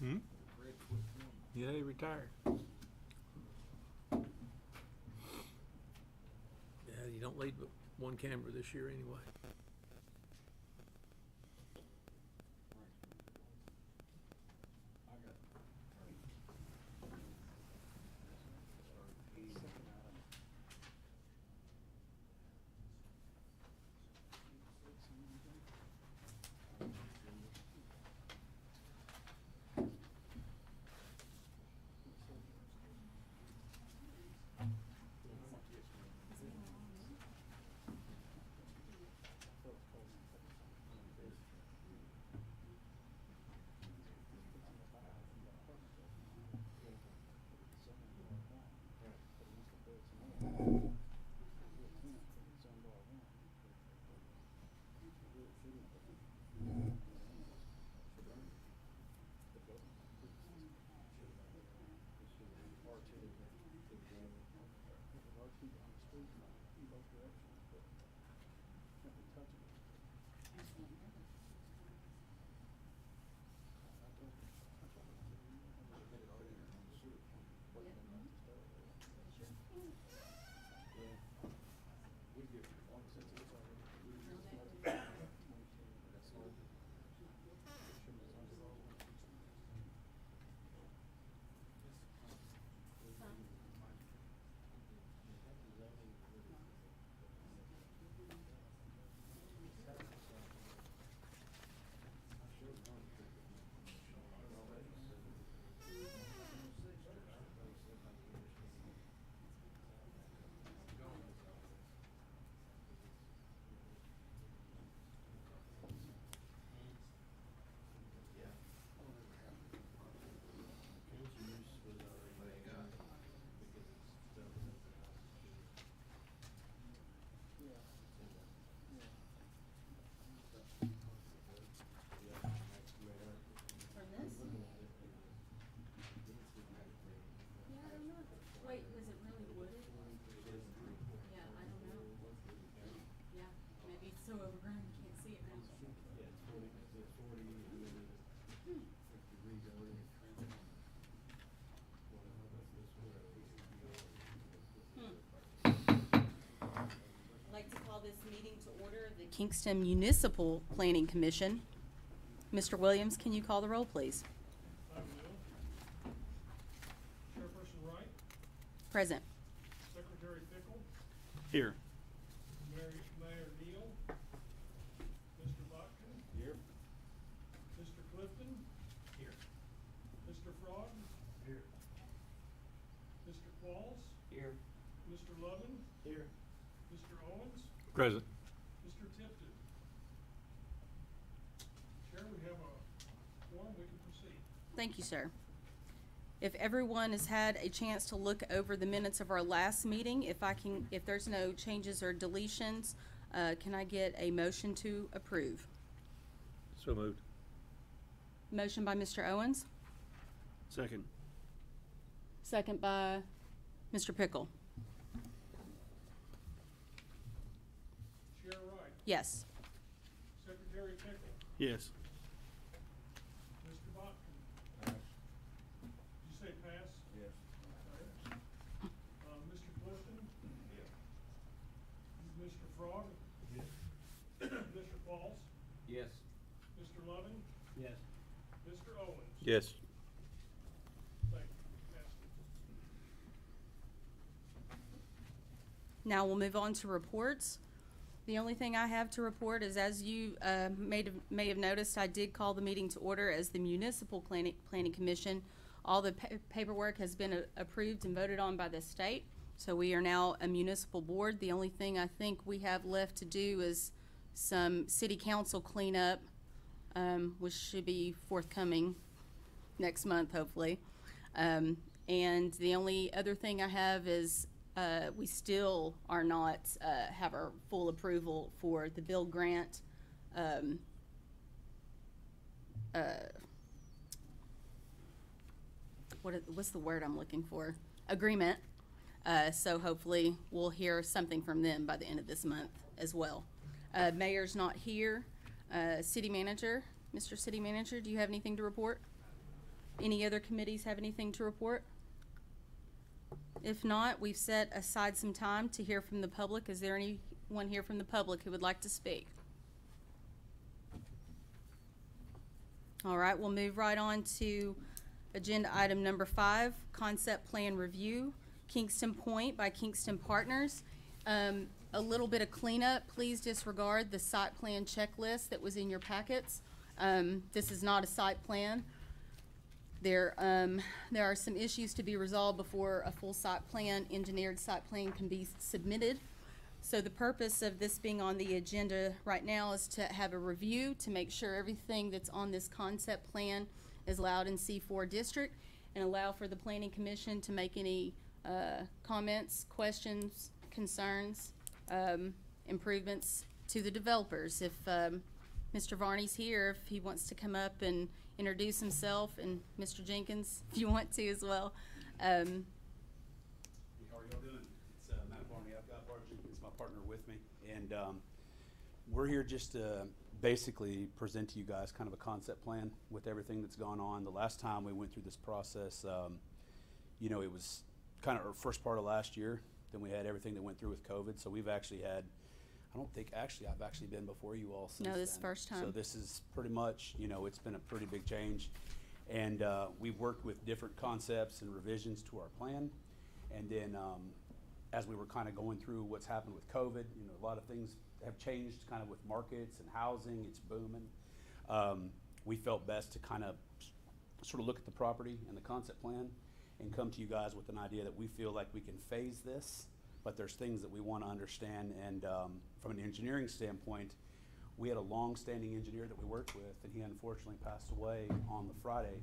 Hmm? Yeah, he retired. Yeah, you don't lead but one camera this year anyway. Wait, was it really wooded? Yeah, I don't know. Yeah, maybe it's so overgrown you can't see it now. I'd like to call this meeting to order the Kingston Municipal Planning Commission. Mr. Williams, can you call the roll, please? I will. Chairperson Wright, Present. Secretary Fickle, Here. Mayor Neal, Mr. Botkin. Here. Mr. Clifton. Here. Mr. Frog. Here. Mr. Qualls. Here. Mr. Lovin. Here. Mr. Owens. Present. Mr. Tipton. Chair, we have a quorum, we can proceed. Thank you, sir. If everyone has had a chance to look over the minutes of our last meeting, if there's no changes or deletions, can I get a motion to approve? So moved. Motion by Mr. Owens, Second. second by Mr. Pickle. Chair Wright, Yes. Secretary Fickle, Yes. Mr. Botkin. Did you say pass? Yes. Okay. Mr. Clifton. Yes. Mr. Frog. Yes. Mr. Qualls. Yes. Mr. Lovin. Yes. Mr. Owens. Yes. Thank you. Passed. Now we'll move on to reports. The only thing I have to report is, as you may have noticed, I did call the meeting to order as the Municipal Planning Commission. All the paperwork has been approved and voted on by the state, so we are now a municipal board. The only thing I think we have left to do is some city council cleanup, which should be forthcoming next month, hopefully. And the only other thing I have is we still are not have our full approval for the bill grant what's the word I'm looking for? Agreement. So hopefully we'll hear something from them by the end of this month as well. Mayor's not here. City Manager, Mr. City Manager, do you have anything to report? Any other committees have anything to report? If not, we've set aside some time to hear from the public. Is there anyone here from the public who would like to speak? All right, we'll move right on to agenda item number 5, concept plan review, Kingston Point by Kingston Partners. A little bit of cleanup. Please disregard the site plan checklist that was in your packets. This is not a site plan. There are some issues to be resolved before a full site plan, engineered site plan can be submitted. So the purpose of this being on the agenda right now is to have a review to make sure everything that's on this concept plan is allowed in C4 district and allow for the planning commission to make any comments, questions, concerns, improvements to the developers. If Mr. Varney's here, if he wants to come up and introduce himself, and Mr. Jenkins, if you want to as well. How are y'all doing? It's Matt Varney. I've got Bart Jenkins, my partner, with me. And we're here just to basically present to you guys kind of a concept plan with everything that's gone on. The last time we went through this process, you know, it was kind of our first part of last year. Then we had everything that went through with COVID. So we've actually had, I don't think, actually, I've actually been before you all since No, this is then. the first time. So this is pretty much, you know, it's been a pretty big change. And we've worked with different concepts and revisions to our plan. And then as we were kind of going through what's happened with COVID, you know, a lot of things have changed kind of with markets and housing. It's booming. We felt best to kind of sort of look at the property and the concept plan and come to you guys with an idea that we feel like we can phase this, but there's things that we want to understand. And from an engineering standpoint, we had a long-standing engineer that we worked with, and he unfortunately passed away on the Friday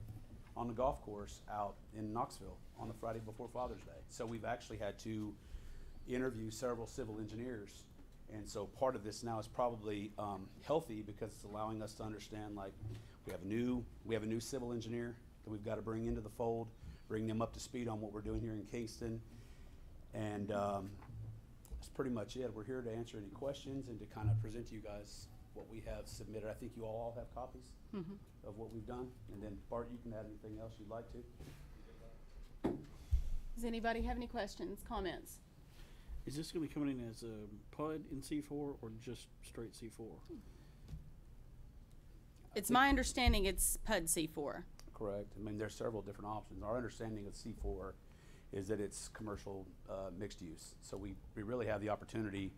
on the golf course out in Knoxville on the Friday before Father's Day. So we've actually had to interview several civil engineers. And so part of this now is probably healthy because it's allowing us to understand, like, we have a new civil engineer that we've got to bring into the fold, bring them up to speed on what we're doing here in Kingston. And that's pretty much it. We're here to answer any questions and to kind of present to you guys what we have submitted. I think you all have copies of what we've done. And then Bart, you can add anything else you'd like to. Does anybody have any questions, comments? Is this gonna be coming in as a PUD in C4 or just straight C4? It's my understanding it's PUD C4. Correct. I mean, there's several different options. Our understanding of C4 is that it's commercial mixed use. So we really have the opportunity.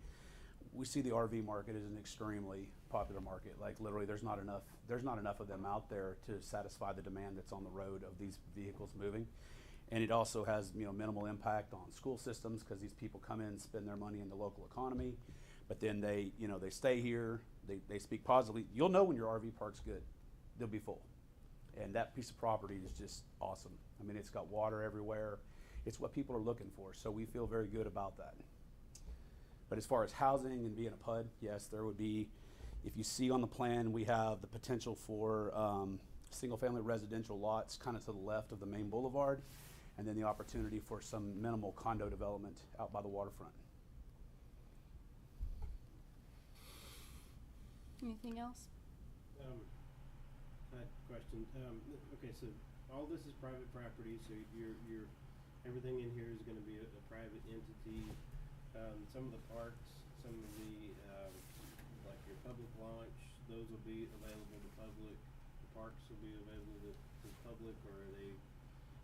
We see the RV market as an extremely popular market. Like literally there's not enough of them out there to satisfy the demand that's on the road of these vehicles moving. And it also has, you know, minimal impact on school systems because these people come in and spend their money in the local economy, but then they, you know, they stay here, they speak positively. You'll know when your RV park's good. They'll be full. And that piece of property is just awesome. I mean, it's got water everywhere. It's what people are looking for, so we feel very good about that. But as far as housing and being a PUD, yes, there would be, if you see on the plan, we have the potential for single-family residential lots kind of to the left of the main boulevard, and then the opportunity for some minimal condo development out by the waterfront. Anything else? I had a question. Okay, so all this is private property, so you're everything in here is going to be a private entity. Some of the parks, some of the like your public launch, those will be available to public. The parks will be available to the public, or are they?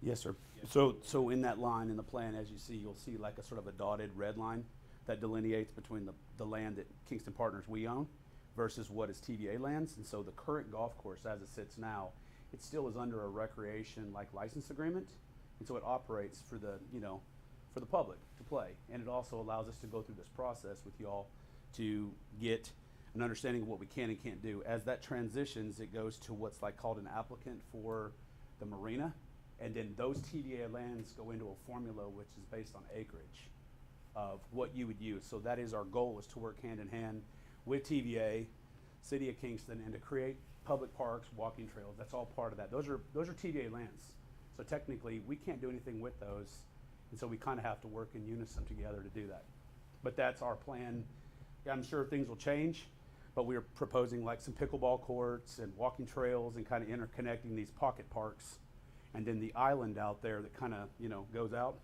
Yes, sir. Yes. So in that line in the plan, as you see, you'll see like a sort of a dotted red line that delineates between the land that Kingston Partners we own versus what is TVA lands. And so the current golf course as it sits now, it still is under a recreation like license agreement. And so it operates for the, you know, for the public to play. And it also allows us to go through this process with y'all to get an understanding of what we can and can't do. As that transitions, it goes to what's like called an applicant for the marina. And then those TVA lands go into a formula which is based on acreage of what you would use. So that is our goal, is to work hand in hand with TVA, City of Kingston, and to create public parks, walking trails. That's all part of that. Those are TVA lands. So technically, we can't do anything with those, and so we kind of have to work in unison together to do that. But that's our plan. Yeah, I'm sure things will change, but we're proposing like some pickleball courts and walking trails and kind of interconnecting these pocket parks, and then the island out there that kind of, you know, goes out.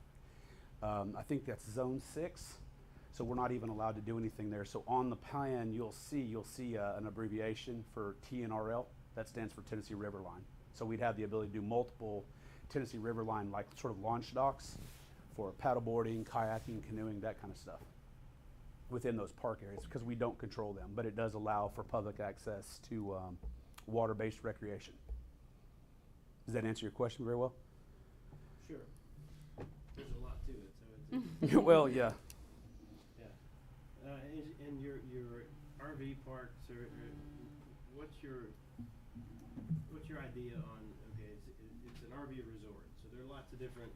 I think that's zone 6, so we're not even allowed to do anything there. So on the plan, you'll see an abbreviation for TNRL. That stands for Tennessee River Line. So we'd have the ability to do multiple Tennessee River Line, like sort of launch docks for paddleboarding, kayaking, canoeing, that kind of stuff within those park areas, because we don't control them, but it does allow for public access to water-based recreation. Does that answer your question very well? Sure. There's a lot to it, so it's. Well, yeah. Yeah. And your RV parks what's your idea on, okay, it's an RV resort, so there are lots of different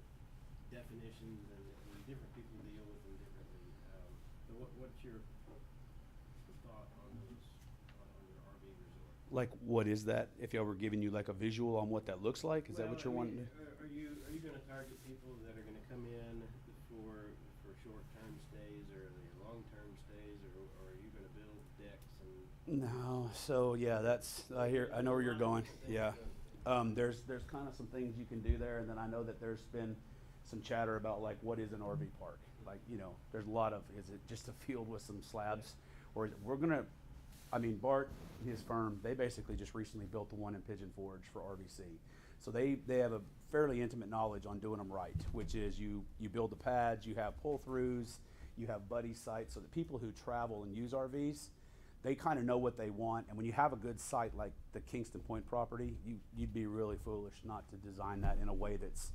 definitions and different people deal with them differently. So what's your thought on those, on your RV resort? Like, what is that? If I were giving you like a visual on what that looks like, is that what you're wanting? Are you gonna target people that are gonna come in for short-term stays, or are they long-term stays, or are you gonna build decks and? No, so yeah, I know where you're going, yeah. There's kind of some things you can do there, and then I know that there's been some chatter about like, what is an RV park? Like, you know, there's a lot of, is it just a field with some slabs? Or is it, Bart and his firm, they basically just recently built the one in Pigeon Forge for RVC. So they have a fairly intimate knowledge on doing them right, which is you build the pads, you have pull-throughs, you have buddy sites, so that people who travel and use RVs, they kind of know what they want. And when you have a good site like the Kingston Point property, you'd be really foolish not to design that in a way that's,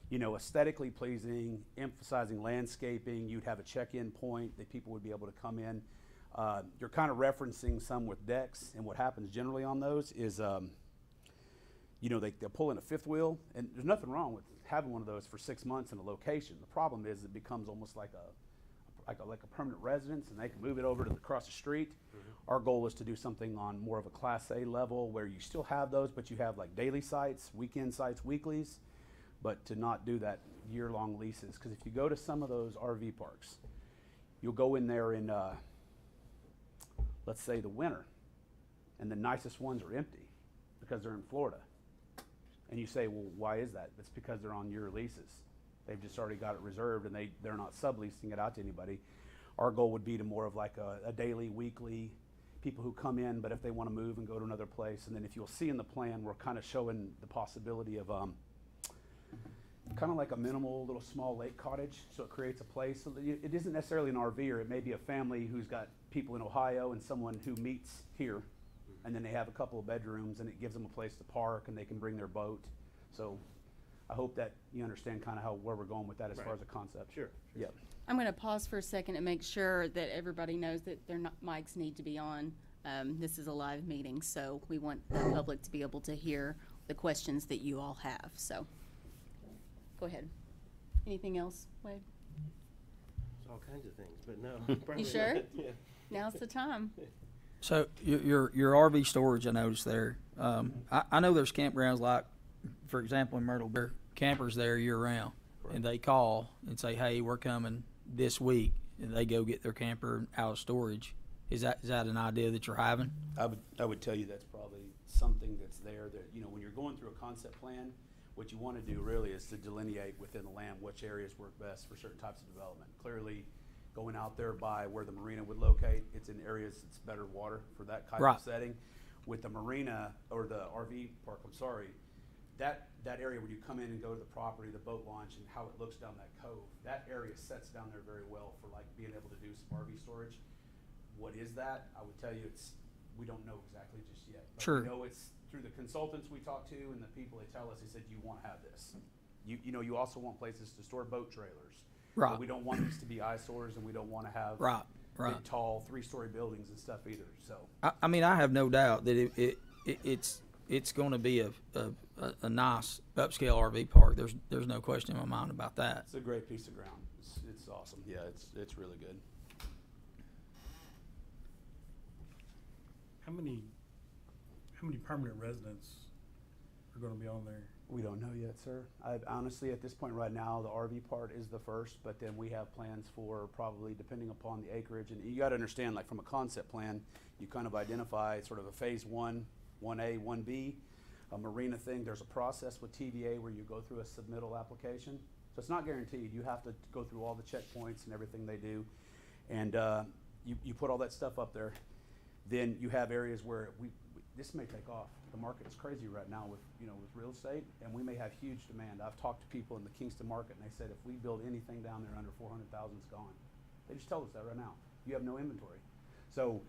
you know, aesthetically pleasing, emphasizing landscaping. You'd have a check-in point that people would be able to come in. You're kind of referencing some with decks, and what happens generally on those is, you know, they'll pull in a fifth wheel, and there's nothing wrong with having one of those for 6 months in a location. The problem is it becomes almost like a permanent residence, and they can move it over to across the street. Mm-hmm. Our goal is to do something on more of a Class A level where you still have those, but you have like daily sites, weekend sites, weeklies, but to not do that year-long leases. Because if you go to some of those RV parks, you'll go in there in, let's say, the winter, and the nicest ones are empty because they're in Florida. And you say, well, why is that? It's because they're on year leases. They've just already got it reserved, and they're not subleasing it out to anybody. Our goal would be to more of like a daily, weekly, people who come in, but if they want to move and go to another place. And then if you'll see in the plan, we're kind of showing the possibility of kind of like a minimal little small lake cottage. So it creates a place. So that it isn't necessarily an RV, or it may be a family who's got people in Ohio and someone who meets here. And then they have a couple of bedrooms, and it gives them a place to park, and they can bring their boat. So I hope that you understand kind of where we're going with that as far as a concept. Sure. Yep. I'm going to pause for a second and make sure that everybody knows that their mics need to be on. This is a live meeting, so we want the public to be able to hear the questions that you all have. So go ahead. Anything else, Wade? There's all kinds of things, but no. probably You sure? not. Yeah. Now's the time. So your RV storage, I noticed there. I know there's campgrounds like, for example, in Myrtle Beach, campers there year round, and they call and say, "Hey, we're coming this week," and they go get their camper out of storage. Is that an idea that you're having? I would tell you that's probably something that's there that, you know, when you're going through a concept plan, what you want to do really is to delineate within the land which areas work best for certain types of development. Clearly, going out there by where the marina would locate, it's in areas that's better water for that type of setting. With the marina, or the RV park, that area where you come in and go to the property, the boat launch, and how it looks down that cove, that area sets down there very well for like being able to do some RV storage. What is that? I would tell you we don't know exactly just yet. But Sure. we know it's through the consultants we talk to and the people they tell us, they said, you want to have this. You know, you also want places to store boat trailers. Right. But we don't want these to be eyesores, and we don't want to have Right. big, tall, 3-story buildings and stuff either. So I mean, I have no doubt that it's going to be a nice upscale RV park. There's no question in my mind about that. it's a great piece of ground. It's awesome. Yeah, it's really good. How many permanent residents are gonna be on there? We don't know yet, sir. I honestly, at this point right now, the RV part is the first, but then we have plans for probably, depending upon the acreage, and you gotta understand, like from a concept plan, you kind of identify sort of a phase 1A, 1B, a marina thing. There's a process with TVA where you go through a submittal application. So it's not guaranteed. You have to go through all the checkpoints and everything they do. And you put all that stuff up there. Then you have areas where this may take off. The market is crazy right now with real estate, and we may have huge demand. I've talked to people in the Kingston market, and they said if we build anything down there under 400,000, it's gone. They just told us that right now. You have no inventory. So,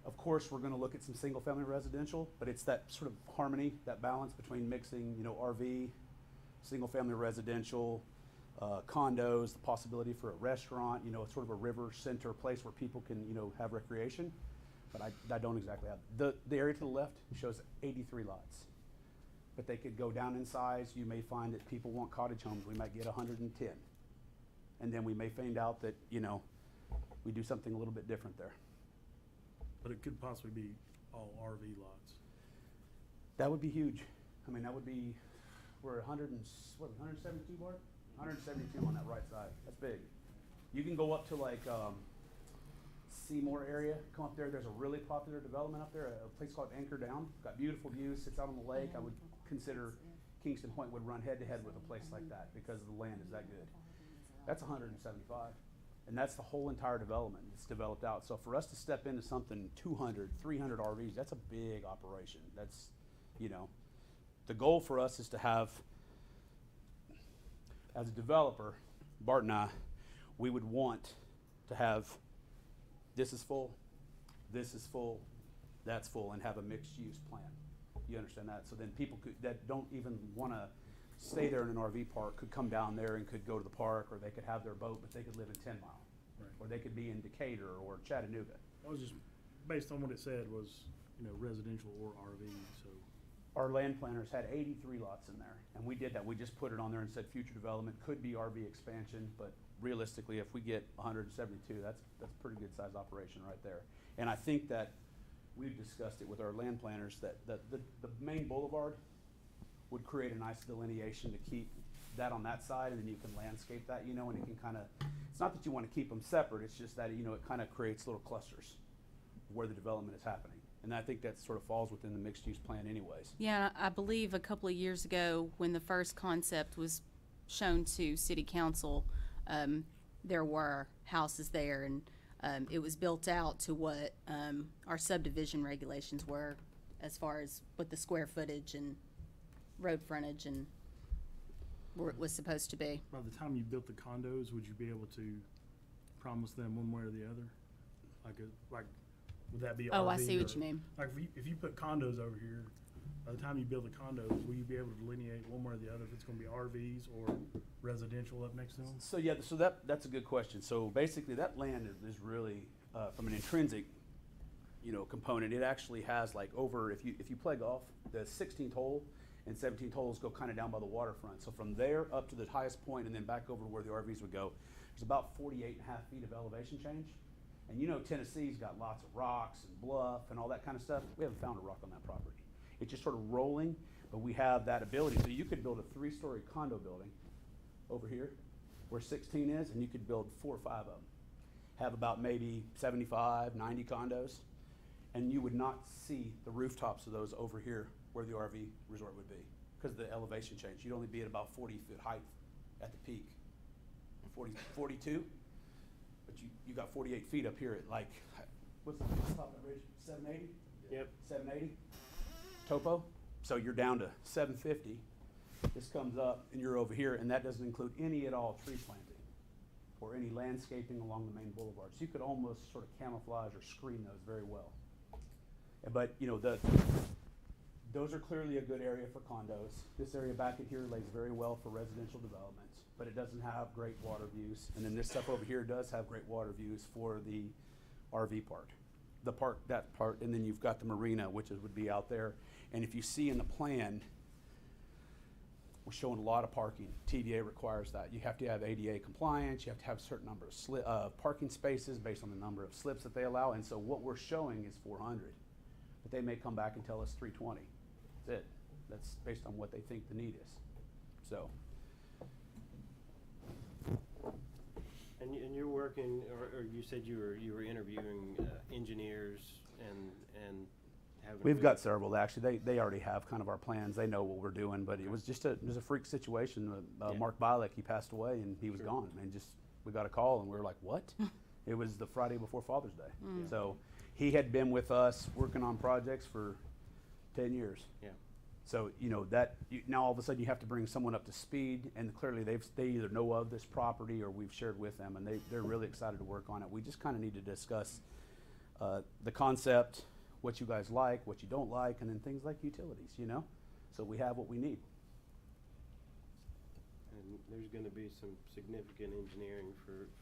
of course, we're going to look at some single-family residential, but it's that sort of harmony, that balance between mixing, RV, single-family residential, condos, the possibility for a restaurant, sort of a river center place where people can, have recreation. But I don't exactly have. The area to the left shows 83 lots. But they could go down in size. You may find that people want cottage homes. We might get 110. And then we may find out that, we do something a little bit different there. But it could possibly be all RV lots. That would be huge. I mean, that would be, we're 172, Bart? 172 on that right side. That's big. You can go up to like Seymour area, come up there. There's a really popular development up there, a place called Anchor Down. Got beautiful views, sits out on the lake. I would consider Kingston Point would run head to head with a place like that because the land is that good. That's 175. And that's the whole entire development that's developed out. So for us to step into something 200, 300 RVs, that's a big operation. That's, the goal for us is to have, as a developer, Bart and I, we would want to have, this is full, that's full, and have a mixed use plan. You understand that? So then people that don't even want to stay there in an RV park could come down there and could go to the park, or they could have their boat, but they could live in 10 Mile. Right. Or they could be in Decatur or Chattanooga. I was just, based on what it said was, residential or RV, so. Our land planners had 83 lots in there, and we did that. We just put it on there and said future development could be RV expansion, but realistically, if we get 172, that's a pretty good sized operation right there. And I think that we've discussed it with our land planners that the main boulevard would create a nice delineation to keep that on that side, and then you can landscape that, and it can kind of, it's not that you want to keep them separate, it's just that, it kind of creates little clusters where the development is happening. And I think that sort of falls within the mixed use plan anyways. Yeah, I believe a couple of years ago, when the first concept was shown to city council, there were houses there, and it was built out to what our subdivision regulations were as far as what the square footage and road frontage and where it was supposed to be. By the time you built the condos, would you be able to promise them one way or the other? Like, would that be RV? Oh, I see what you mean. Like, if you put condos over here, by the time you build the condos, will you be able to delineate one way or the other if it's going to be RVs or residential up next to them? So yeah, so that's a good question. So basically, that land is really from an intrinsic, component. It actually has like over, if you play golf, the 16th hole and 17th holes go kind of down by the waterfront. So from there up to the highest point and then back over to where the RVs would go, there's about 48.5 feet of elevation change. And Tennessee's got lots of rocks and bluff and all that kind of stuff. We haven't found a rock on that property. It's just sort of rolling, but we have that ability. So you could build a 3-story condo building over here where 16 is, and you could build 4 or 5 of them. Have about maybe 75, 90 condos, and you would not see the rooftops of those over here where the RV resort would be because of the elevation change. You'd only be at about 40-foot height at the peak. 42, but you got 48 feet up here at like, what's the top of that ridge, 780? Yep. 780? Topo, so you're down to 750. This comes up and you're over here, and that doesn't include any at all tree planting or any landscaping along the main boulevard. So you could almost sort of camouflage or screen those very well. But those are clearly a good area for condos. This area back in here lays very well for residential developments, but it doesn't have great water views. And then this stuff over here does have great water views for the RV part. That part, and then you've got the marina, which would be out there. And if you see in the plan, we're showing a lot of parking. TVA requires that. You have to have ADA compliance. You have to have a certain number of parking spaces based on the number of slips that they allow. And so what we're showing is 400, but they may come back and tell us 320. That's it. That's based on what they think the need is. So, And you're working, or you said you were interviewing engineers and having. we've got several, actually. They already have kind of our plans. They know what we're doing, but it was just a freak situation. Yeah. Mark Bilek, he passed away and he was Sure. gone. And just, we got a call and we were like, what? It was the Friday before Father's Day. Mm. So he had been with us working on projects for 10 years. Yeah. So, now all of a sudden you have to bring someone up to speed, and clearly they either know of this property or we've shared with them, and they're really excited to work on it. We just kind of need to discuss the concept, what you guys like, what you don't like, and then things like utilities, so we have what we need. And there's gonna be some significant engineering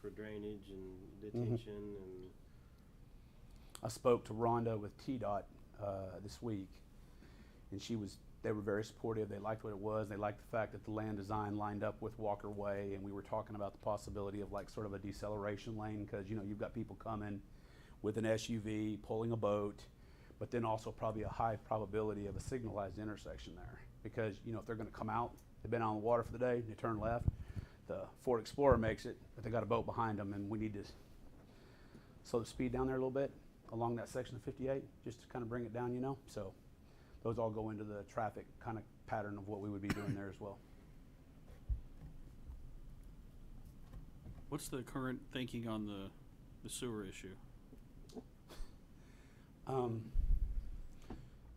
for drainage and detention and. I spoke to Rhonda with TDOT this week, and they were very supportive. They liked what it was. They liked the fact that the land design lined up with Walker Way, and we were talking about the possibility of like sort of a deceleration lane, because you've got people coming with an SUV pulling a boat, but then also probably a high probability of a signalized intersection there, because if they're going to come out, they've been on the water for the day, they turn left, the Ford Explorer makes it, but they got a boat behind them, and we need to slow the speed down there a little bit along that section of 58, just to kind of bring it down, so those all go into the traffic kind of pattern of what we would be doing there as well. What's the current thinking on the sewer issue?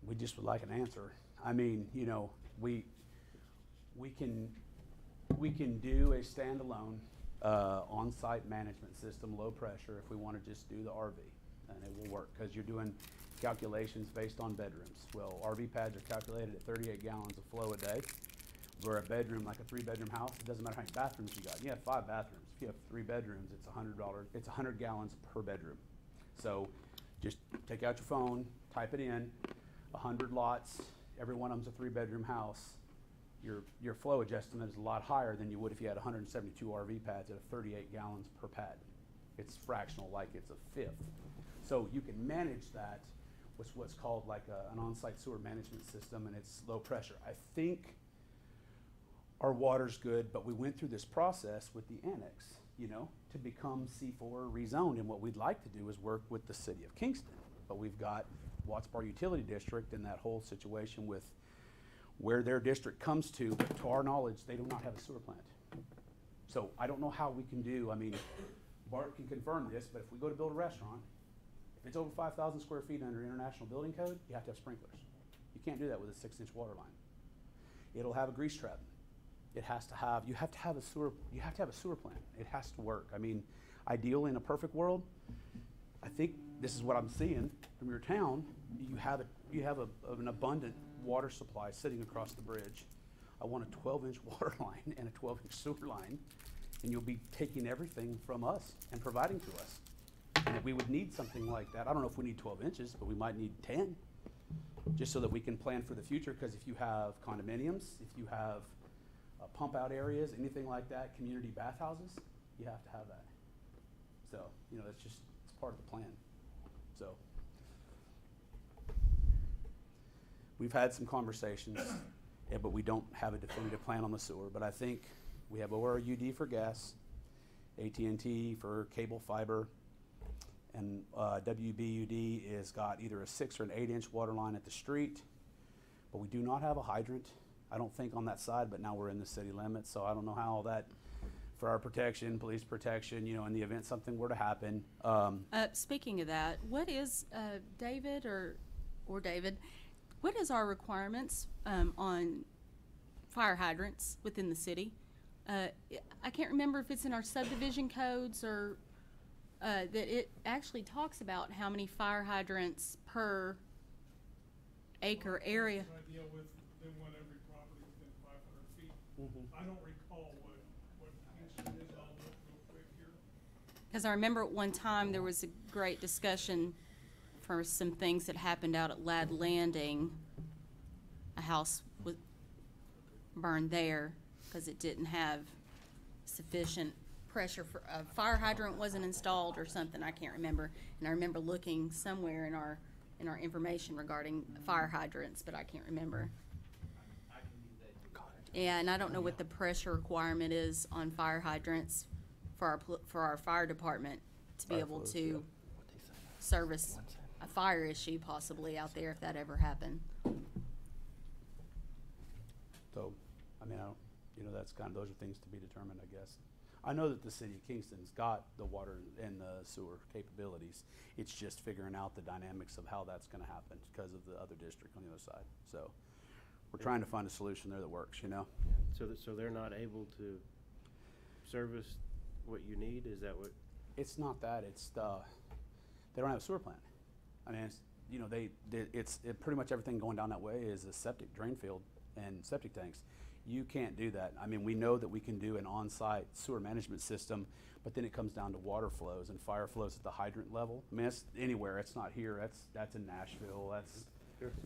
We just would like an answer. I mean, we can do a standalone on-site management system, low pressure, if we want to just do the RV, and it will work, because you're doing calculations based on bedrooms. Well, RV pads are calculated at 38 gallons of flow a day, where a bedroom, like a 3-bedroom house, it doesn't matter how many bathrooms you got. You have 5 bathrooms. If you have 3 bedrooms, it's $100. It's 100 gallons per bedroom. So just take out your phone, type it in, 100 lots, every one of them's a 3-bedroom house. Your flow estimate is a lot higher than you would if you had 172 RV pads at 38 gallons per pad. It's fractional, like it's a fifth. So you can manage that with what's called like an on-site sewer management system, and it's low pressure. I think our water's good, but we went through this process with the annex, to become C4 rezoned, and what we'd like to do is work with the city of Kingston. But we've got Watts Bar Utility District and that whole situation with where their district comes to, but to our knowledge, they do not have a sewer plant. So I don't know how we can do, Bart can confirm this, but if we go to build a restaurant, if it's over 5,000 square feet under International Building Code, you have to have sprinklers. You can't do that with a 6-inch water line. It'll have a grease trap. You have to have a sewer plant. It has to work. Ideal in a perfect world, I think this is what I'm seeing from your town. You have an abundant water supply sitting across the bridge. I want a 12-inch water line and a 12-inch sewer line, and you'll be taking everything from us and providing to us. And we would need something like that. I don't know if we need 12 inches, but we might need 10, just so that we can plan for the future, because if you have condominiums, if you have pump out areas, anything like that, community bathhouses, you have to have that. So, it's part of the plan. So, we've had some conversations, but we don't have a definitive plan on the sewer. But I think we have ORUD for gas, AT&T for cable fiber, and WBUD is got either a 6 or an 8-inch water line at the street, but we do not have a hydrant. I don't think on that side, but now we're in the city limits, so I don't know how all that, for our protection, police protection, in the event something were to happen. Speaking of that, what is, David or David, what is our requirements on fire hydrants within the city? I can't remember if it's in our subdivision codes or that it actually talks about how many fire hydrants per acre area. I deal with them on every property within 500 feet. I don't recall what Kingston is. I'll look real quick here. Because I remember at one time there was a great discussion for some things that happened out at Ladd Landing. A house was burned there because it didn't have sufficient pressure for a fire hydrant wasn't installed or something. I can't remember. And I remember looking somewhere in our information regarding fire hydrants, but I can't remember. And I don't know what the pressure requirement is on fire hydrants for our fire department to be Fire able flows, to yeah. service a fire issue possibly out there if that ever happened. So, I mean, I don't, you know, that's kind of, those are things to be determined, I guess. I know that the city of Kingston's got the water and the sewer capabilities. It's just figuring out the dynamics of how that's gonna happen because of the other district on the other side. So, we're trying to find a solution there that works, you know? So they're not able to service what you need, is that what? It's not that, it's they don't have a sewer plant. I mean, it's, you know, pretty much everything going down that way is a septic drain field and septic tanks. You can't do that. I mean, we know that we can do an on-site sewer management system, but then it comes down to water flows and fire flows at the hydrant level. I mean, it's anywhere, it's not here, that's in Nashville, that's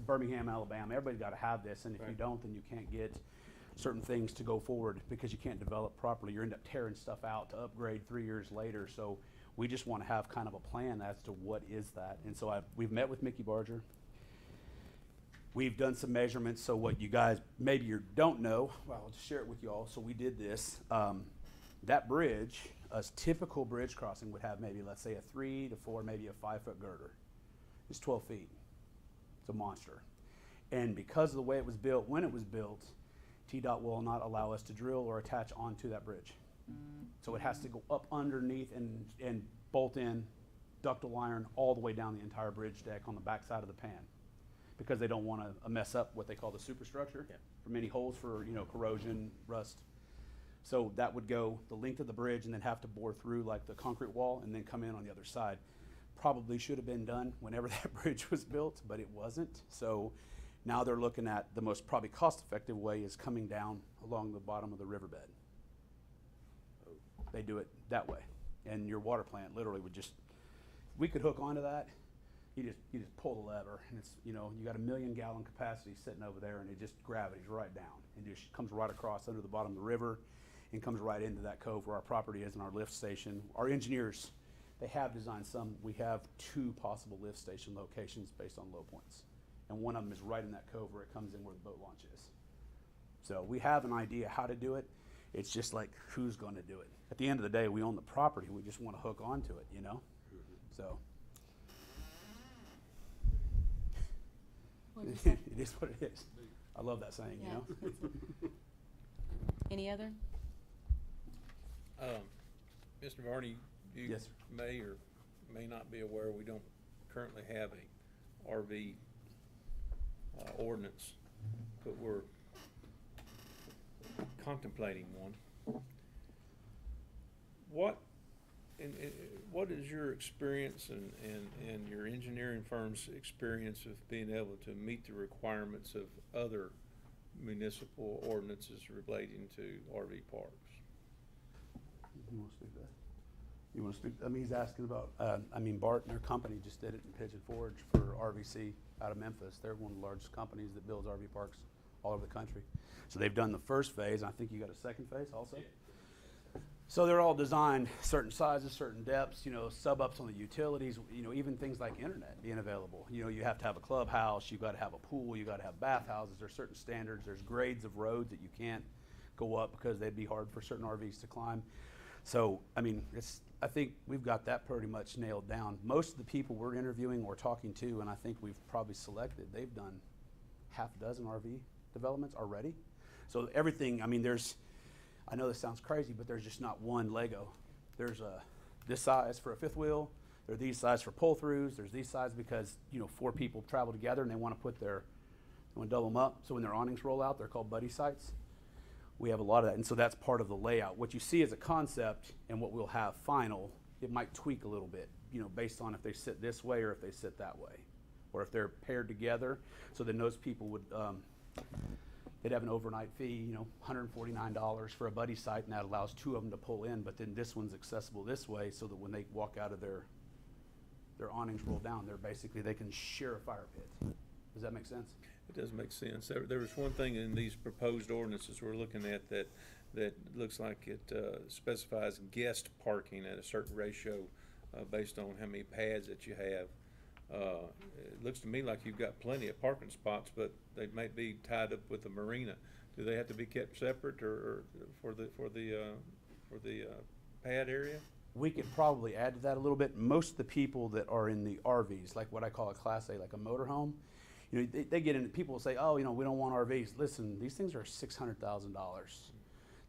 Birmingham, Alabama. Everybody's gotta have this, and if you Right. don't, then you can't get certain things to go forward because you can't develop properly. You end up tearing stuff out to upgrade 3 years later. So we just want to have kind of a plan as to what is that. And so we've met with Mickey Barger. We've done some measurements. So what you guys maybe you don't know, well, I'll just share it with you all. So we did this. That bridge, a typical bridge crossing would have maybe, let's say, a 3 to 4, maybe a 5-foot girder. It's 12 feet. It's a monster. And because of the way it was built, when it was built, TDOT will not allow us to drill or attach onto that bridge. So it has to go up underneath and bolt in ductile iron all the way down the entire bridge deck on the backside of the pan, because they don't want to mess up what they call the superstructure from any holes for, you know, corrosion, rust. So that would go the length of the bridge and then have to bore through like the concrete wall and then come in on the other side. Probably should have been done whenever that bridge was built, but it wasn't. So now they're looking at the most probably cost-effective way is coming down along the bottom of the riverbed. They do it that way, and your water plant literally would just, we could hook onto that. You just pull the lever, and it's, you know, you got a 1 million gallon capacity sitting over there, and it just gravity's right down and just comes right across under the bottom of the river and comes right into that cove where our property is and our lift station. Our engineers, they have designed some. We have 2 possible lift station locations based on low points. And one of them is right in that cove where it comes in where the boat launch is. So we have an idea how to do it. It's just like, who's gonna do it? At the end of the day, we own the property. We just wanna hook onto it, you know? So. What is It that? is what it is. I love that saying, you Yeah, know? that's Any other? Mr. Varney, you Yes, sir. may or may not be aware, we don't currently have a RV ordinance, but we're contemplating one. What is your experience and your engineering firm's experience of being able to meet the requirements of other municipal ordinances relating to RV parks? You wanna speak to that? You wanna speak, I mean, he's asking about, Bart and their company just did it in Pigeon Forge for RVC out of Memphis. They're one of the largest companies that builds RV parks all over the country. So they've done the first phase, and I think you got a second phase also? So they're all designed certain sizes, certain depths, you know, sub-ups on the utilities, you know, even things like internet being available. You know, you have to have a clubhouse, you've gotta have a pool, you gotta have bathhouses, there's certain standards, there's grades of roads that you can't go up because they'd be hard for certain RVs to climb. So, I mean, I think we've got that pretty much nailed down. Most of the people we're interviewing or talking to, and I think we've probably selected, they've done half a dozen RV developments already. So everything, I mean, I know this sounds crazy, but there's just not one Lego. There's this size for a fifth wheel, there are these size for pull-throughs, there's these size because, you know, 4 people travel together and they want to double them up. So when their awnings roll out, they're called buddy sites. We have a lot of that, and so that's part of the layout. What you see as a concept and what we'll have final, it might tweak a little bit, you know, based on if they sit this way or if they sit that way, or if they're paired together. So then those people would, they'd have an overnight fee, you know, $149 for a buddy site, and that allows 2 of them to pull in, but then this one's accessible this way so that when they walk out of their awnings roll down, they can share a fire pit. Does that make sense? It does make sense. There was one thing in these proposed ordinances we're looking at that looks like it specifies guest parking at a certain ratio based on how many pads that you have. It looks to me like you've got plenty of parking spots, but they might be tied up with the marina Do they have to be kept separate or for the pad area? We could probably add to that a little bit. Most of the people that are in the RVs, like what I call a Class A, like a motorhome, you know, they get in, people say, oh, you know, we don't want RVs. Listen, these things are $600,000.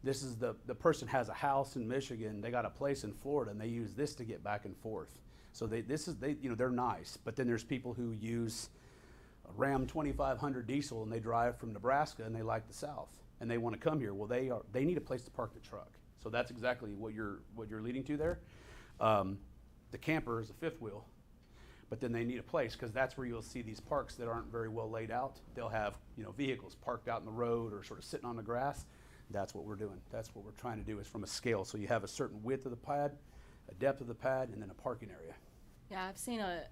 This is the person has a house in Michigan, they got a place in Florida, and they use this to get back and forth. So you know, they're nice. But then there's people who use a Ram 2500 diesel and they drive from Nebraska and they like the South and they want to come here. Well, they need a place to park the truck. So that's exactly what you're leading to there. The camper is a fifth wheel, but then they need a place because that's where you'll see these parks that aren't very well laid out. They'll have, you know, vehicles parked out in the road or sort of sitting on the grass. That's what we're doing. That's what we're trying to do is from a scale. So you have a certain width of the pad, a depth of the pad, and then a parking area. Yeah, I've seen a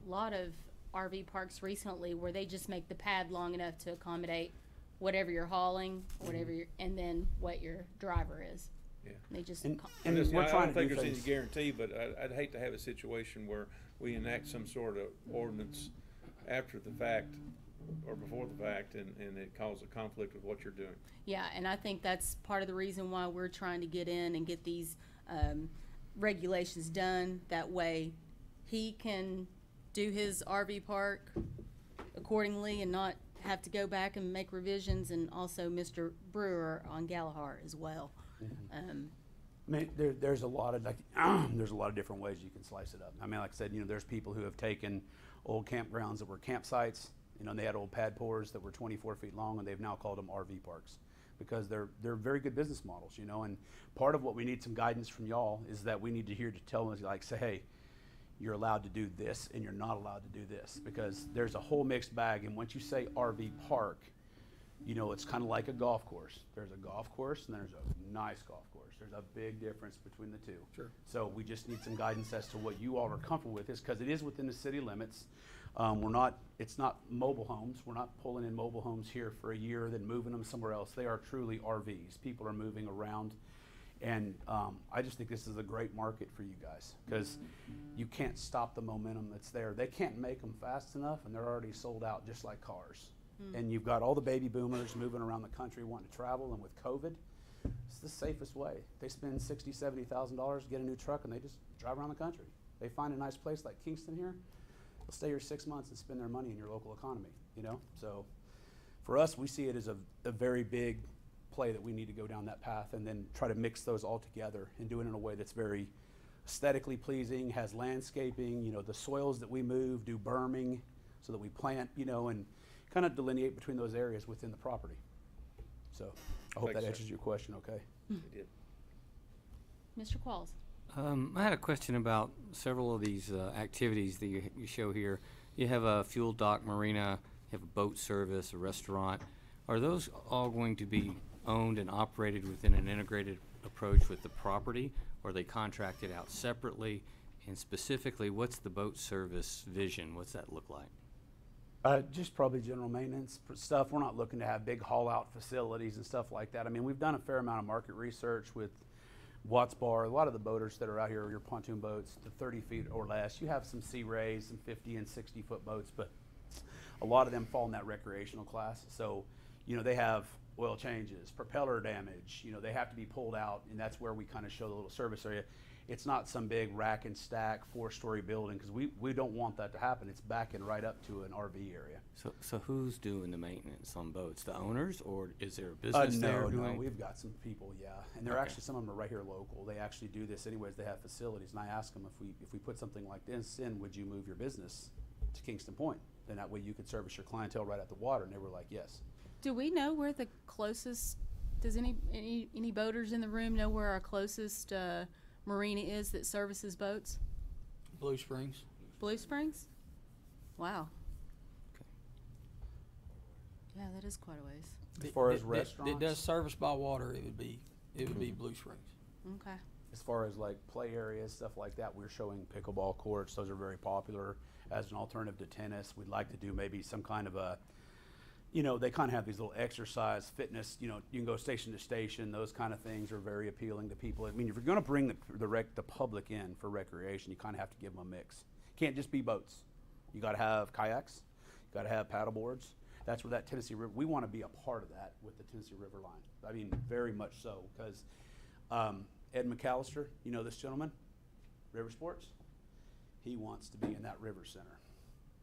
lot of RV parks recently where they just make the pad long enough to accommodate whatever you're hauling, whatever and then what your driver is. Yeah. They just And Listen, we're I trying don't to think do there's any things. guarantee, but I'd hate to have a situation where we enact some sort of ordinance after the fact or before the fact and it causes a conflict with what you're doing. Yeah, and I think that's part of the reason why we're trying to get in and get these regulations done. That way he can do his RV park accordingly and not have to go back and make revisions, and also Mr. Brewer on Galahar as well. I mean, there's a lot of there's a lot of different ways you can slice it up. I mean, like I said, you know, there's people who have taken old campgrounds that were campsites, you know, and they had old pad pours that were 24 feet long, and they've now called them RV parks because they're very good business models, you know. And part of what we need some guidance from y'all is that we need to hear to tell them, like, say, hey, you're allowed to do this and you're not allowed to do this, because there's a whole mixed bag. And once you say RV park, you know, it's kind of like a golf course. There's a golf course and there's a nice golf course. There's a big difference between the two. Sure. So we just need some guidance as to what you all are comfortable with, because it is within the city limits. It's not mobile homes. We're not pulling in mobile homes here for a year, then moving them somewhere else. They are truly RVs. People are moving around. And I just think this is a great market for you guys, because you can't stop the momentum that's there. They can't make them fast enough, and they're already sold out just like cars. And you've got all the baby boomers moving around the country wanting to travel, and with COVID, it's the safest way. They spend $60,000, $70,000 to get a new truck, and they just drive around the country. They find a nice place like Kingston here, they'll stay here 6 months and spend their money in your local economy, you know? So for us, we see it as a very big play that we need to go down that path and then try to mix those all together and do it in a way that's very aesthetically pleasing, has landscaping, you know, the soils that we move, do berming so that we plant, you know, and kind of delineate between those areas within the property. So I hope Thanks, that sir. answers your question okay. It did. Mr. Qualls. I had a question about several of these activities that you show here. You have a fuel dock marina, you have a boat service, a restaurant. Are those all going to be owned and operated within an integrated approach with the property, or are they contracted out separately? And specifically, what's the boat service vision? What's that look like? Just probably general maintenance stuff. We're not looking to have big haul out facilities and stuff like that. I mean, we've done a fair amount of market research with Watts Bar. A lot of the boaters that are out here are your pontoon boats to 30 feet or less. You have some Sea Rays, some 50 and 60 foot boats, but a lot of them fall in that recreational class. So, you know, they have oil changes, propeller damage, you know, they have to be pulled out, and that's where we kind of show the little service area. It's not some big rack and stack 4-story building, because we don't want that to happen. It's backing right up to an RV area. So who's doing the maintenance on boats? The owners, or is there a business there No, doing? we've got some people, yeah, and they're Okay. actually, some of them are right here local. They actually do this anyways. They have facilities, and I ask them, if we put something like this in, would you move your business to Kingston Point? Then that way you could service your clientele right at the water, and they were like, yes. Do we know where the closest, does any boaters in the room know where our closest marina is that services boats? Blue Springs. Blue Springs? Wow. Okay. Yeah, that is quite a ways. As far as It restaurants, does service by water. It would be Blue Springs. Okay. as far as like play areas, stuff like that, we're showing pickleball courts. Those are very popular as an alternative to tennis. We'd like to do maybe some kind of a, you know, they kind of have these little exercise, fitness, you know, you can go station to station. Those kind of things are very appealing to people. I mean, if you're going to bring the public in for recreation, you kind of have to give them a mix. Can't just be boats. You got to have kayaks. You got to have paddle boards. That's where that Tennessee River, we want to be a part of that with the Tennessee River line. I mean, very much so, because Ed McAllister, you know this gentleman, River Sports, he wants to be in that river center.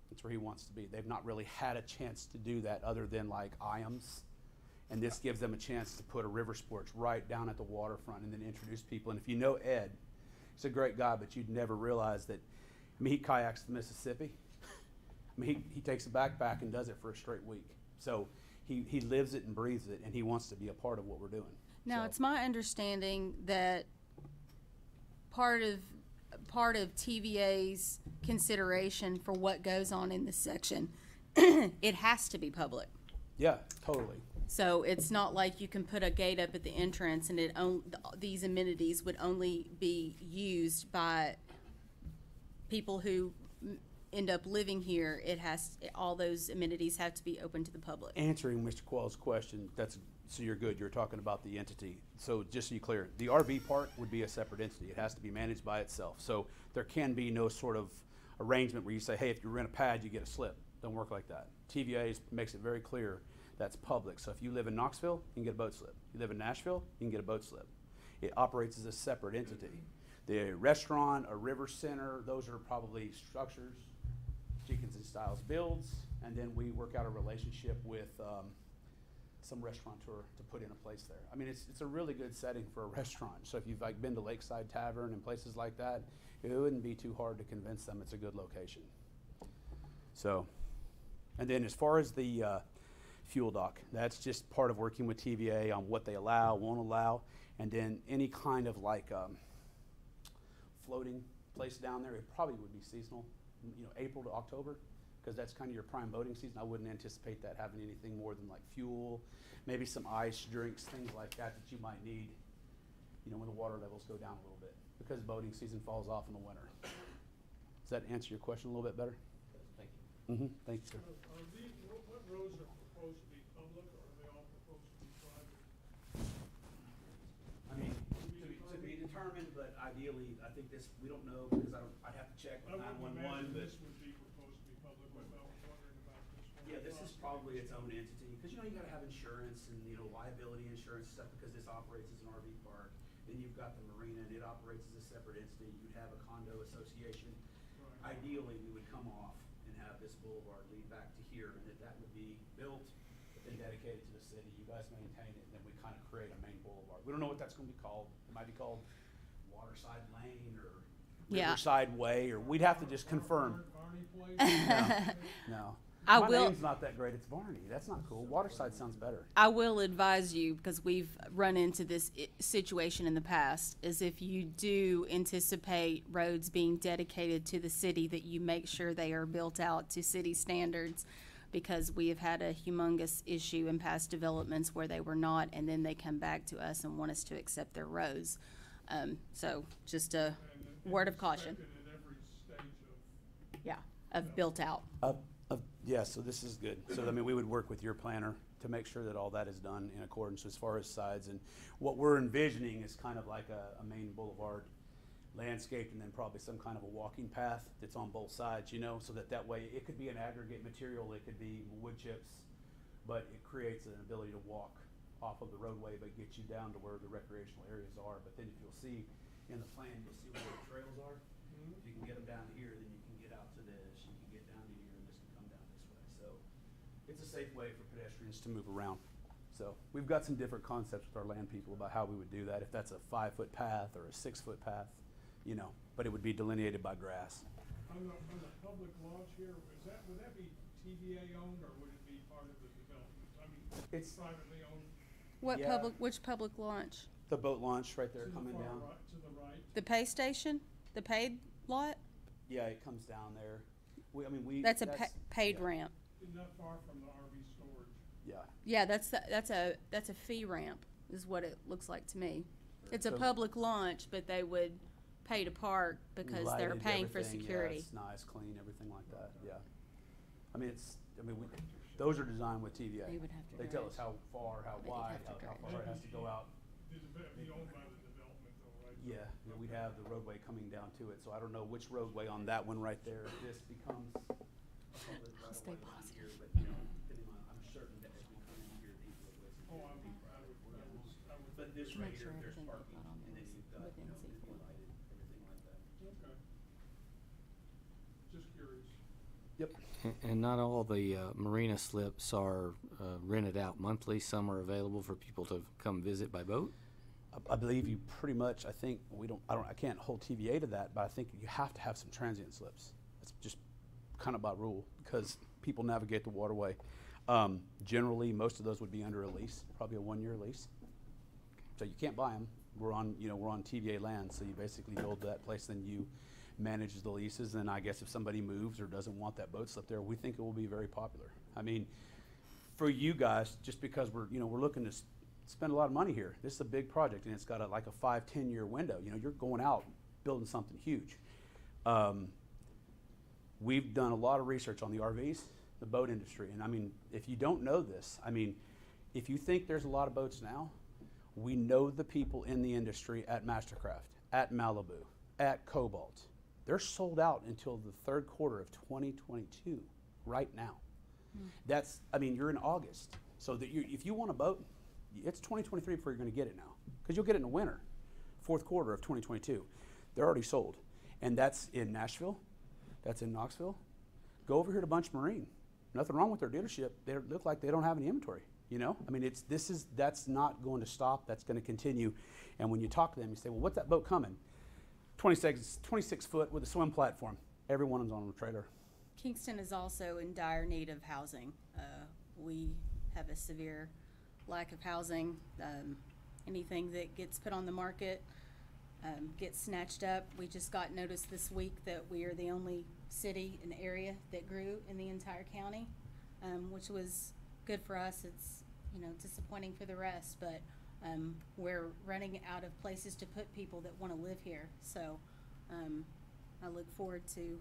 That's where he wants to be. They've not really had a chance to do that other than like IAMS. And this gives them a chance to put a River Sports right down at the waterfront and then introduce people. And if you know Ed, he's a great guy, but you'd never realize that, I mean, he kayaks the Mississippi. I mean, he takes a backpack and does it for a straight week. So he lives it and breathes it, and he wants to be a part of what we're doing. Now, So- it's my understanding that part of TVA's consideration for what goes on in this section, it has to be public. Yeah, totally. So it's not like you can put a gate up at the entrance and these amenities would only be used by people who end up living here. All those amenities have to be open to the public. Answering Mr. Quall's question, so you're good, you're talking about the entity. So just so you're clear, the RV park would be a separate entity. It has to be managed by itself. So there can be no sort of arrangement where you say, hey, if you rent a pad, you get a slip. Don't work like that. TVA makes it very clear that's public. So if you live in Knoxville, you can get a boat slip. You live in Nashville, you can get a boat slip. It operates as a separate entity. The restaurant, a river center, those are probably structures Jenkins and Styles builds, and then we work out a relationship with some restaurateur to put in a place there. I mean, it's a really good setting for a restaurant. So if you've like been to Lakeside Tavern and places like that, it wouldn't be too hard to convince them it's a good location. So, and then as far as the fuel dock, that's just part of working with TVA on what they allow, won't allow, and then any kind of like floating place down there, it probably would be seasonal, you know, April to October, because that's kind of your prime boating season. I wouldn't anticipate that having anything more than like fuel, maybe some ice, drinks, things like that you might need, you know, when the water levels go down a little bit, because boating season falls off in the winter. Does that answer your question a little bit better? Thank you. Thank you, sir. What roads are proposed to be public, or are they all proposed to be private? I mean, to be determined, but ideally, I think this, we don't know, because I'd have to check I with wouldn't 911, imagine but this would be proposed to be public, but I was wondering about this one. yeah, this is probably its own entity, because you know, you gotta have insurance and, you know, liability insurance stuff, because this operates as an RV park. Then you've got the marina, and it operates as a separate entity. You'd have a condo association. Right. Ideally, we would come off and have this boulevard lead back to here, and that would be built and dedicated to the city. You guys maintain it, and then we kind of create a main boulevard. We don't know what that's gonna be called. It might be called Waterside Lane or Yeah. Riverside Way, or we'd have to just confirm. Barney Place? No. I My will- name's not that great. It's Varney. That's not cool. Waterside sounds better. I will advise you, because we've run into this situation in the past, is if you do anticipate roads being dedicated to the city, that you make sure they are built out to city standards, because we have had a humongous issue in past developments where they were not, and then they come back to us and want us to accept their roads. So just a word of caution, Inspected at every stage of. of built out. Yeah, so this is good. So, I mean, we would work with your planner to make sure that all that is done in accordance as far as sides. And what we're envisioning is kind of like a main boulevard landscape, and then probably some kind of a walking path that's on both sides, you know, so that way it could be an aggregate material, it could be wood chips, but it creates an ability to walk off of the roadway, but get you down to where the recreational areas are. But then if you'll see in the plan, you'll see where the trails are. If you can get them down to here, then you can get out to this, you can get down to here, and this can come down this way. So it's a safe way for pedestrians to move around. So we've got some different concepts with our land people about how we would do that, if that's a 5-foot path or a 6-foot path, you know, but it would be delineated by grass. On the public launch here, would that be TVA owned, or would it be part of the development? I mean, It's privately owned? Yeah. Which public launch? the boat launch right there To the coming far down. right, to the right? The pay station? The paid lot? Yeah, it comes down there. That's a paid yeah. ramp. Not far from the RV storage. Yeah. Yeah, that's a fee ramp, is what it looks like to me. It's a So- public launch, but they would pay to park because they're Lighted, paying for everything, security. Yeah, it's nice, clean, everything like that, yeah. Those are designed with TVA. They would have to They tell dredge. us how far, how But they'd wide, have to how dredge. far it has to go out. It'd be owned by the development though, right? Yeah, we'd have the roadway coming down to it, so I don't know which roadway on that one right there, this becomes. I'll stay positive. But, you know, depending on, I'm this Make right sure here, there's everything's parking, not on and then this you've got, within you know, the C4. lighted, everything like that. Okay. Just curious. Yep. And not all the marina slips are rented out monthly. Some are available for people to come visit by boat. I believe you pretty much, I think, I can't hold TVA to that, but I think you have to have some transient slips. It's just kind of by rule, because people navigate the waterway. Generally, most of those would be under a lease, probably a 1-year lease. So you can't buy them. We're on TVA land, so you basically build that place, then you manage the leases, and I guess if somebody moves or doesn't want that boat slip there, we think it will be very popular. I mean, for you guys, just because we're looking to spend a lot of money here. This is a big project, and it's got like a 5-10 year window. You're going out building something huge. We've done a lot of research on the RVs, the boat industry, and I mean, if you don't know this, I mean, if you think there's a lot of boats now, we know the people in the industry at Mastercraft, at Malibu, at Cobalt. They're sold out until the third quarter of 2022, right now. You're in August, so that if you want a boat, it's 2023 before you're going to get it now, because you'll get it in the winter, fourth quarter of 2022. They're already sold, and that's in Nashville, that's in Knoxville. Go over here to Bunch Marine. Nothing wrong with their dealership. They look like they don't have any inventory. I mean, that's not going to stop. That's going to continue. And when you talk to them, you say, well, what's that boat coming? 26 foot with a swim platform. Every one of them's on a trailer. Kingston is also in dire need of housing. We have a severe lack of housing. Anything that gets put on the market gets snatched up. We just got notice this week that we are the only city in the area that grew in the entire county, which was good for us. It's disappointing for the rest, but we're running out of places to put people that want to live here. So I look forward to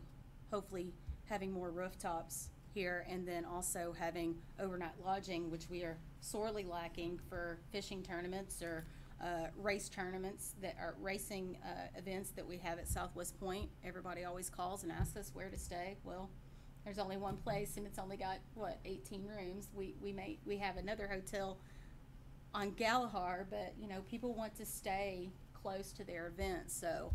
hopefully having more rooftops here, and then also having overnight lodging, which we are sorely lacking for fishing tournaments or race tournaments that are racing events that we have at Southwest Point. Everybody always calls and asks us where to stay. Well, there's only one place, and it's only got 18 rooms. We have another hotel on Galahar, but people want to stay close to their events. So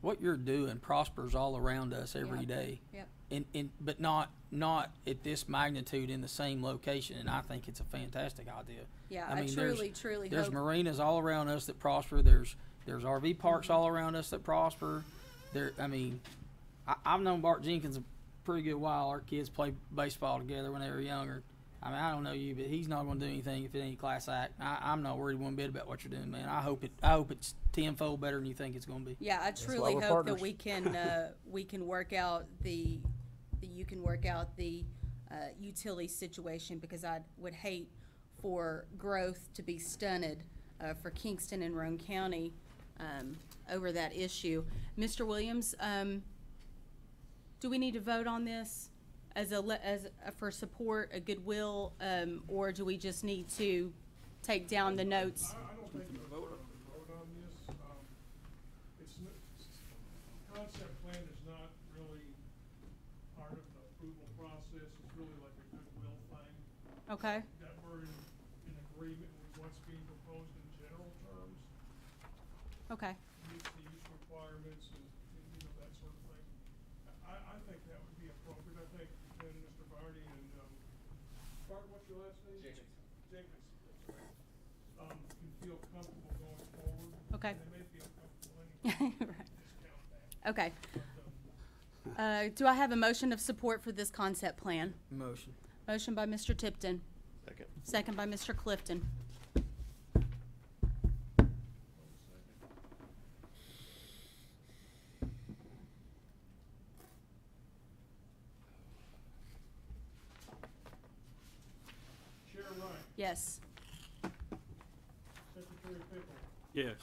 What you're doing prospers all around us every day. Yep. But not at this magnitude in the same location, and I think it's a fantastic idea. Yeah, I mean, truly there's hope. marinas all around us that prosper. There's RV parks all around us that prosper. I've known Bart Jenkins a pretty good while. Our kids played baseball together when they were younger. I mean, I don't know you, but he's not going to do anything if it ain't class act. I'm not worried one bit about what you're doing, man. I hope it's tenfold better than you think it's going to be. Yeah, I truly we're hope that partners. we can work out the utility situation, because I would hate for growth to be stunted for Kingston and Roane County over that issue. Mr. Williams, do we need to vote on this for support, a goodwill, or do we just need to take down the notes? I don't think we're going to vote on this. Concept plan is not really part of the approval process. It's really like a goodwill thing. Okay. That we're in agreement with what's being proposed in general terms. Okay. Meets the use requirements and that sort of thing. I think that would be appropriate. I think then Mr. Vardy and, Bart, what's your last name? Jenkins. Can feel comfortable going forward. Okay. And they may feel comfortable anyway. Right. Discount that. Okay. Do I have a motion of support for this concept plan? Motion. Motion by Mr. Tipton. Second. Second by Mr. Clifton. Chair Wright, Yes. Secretary Pickle, Yes.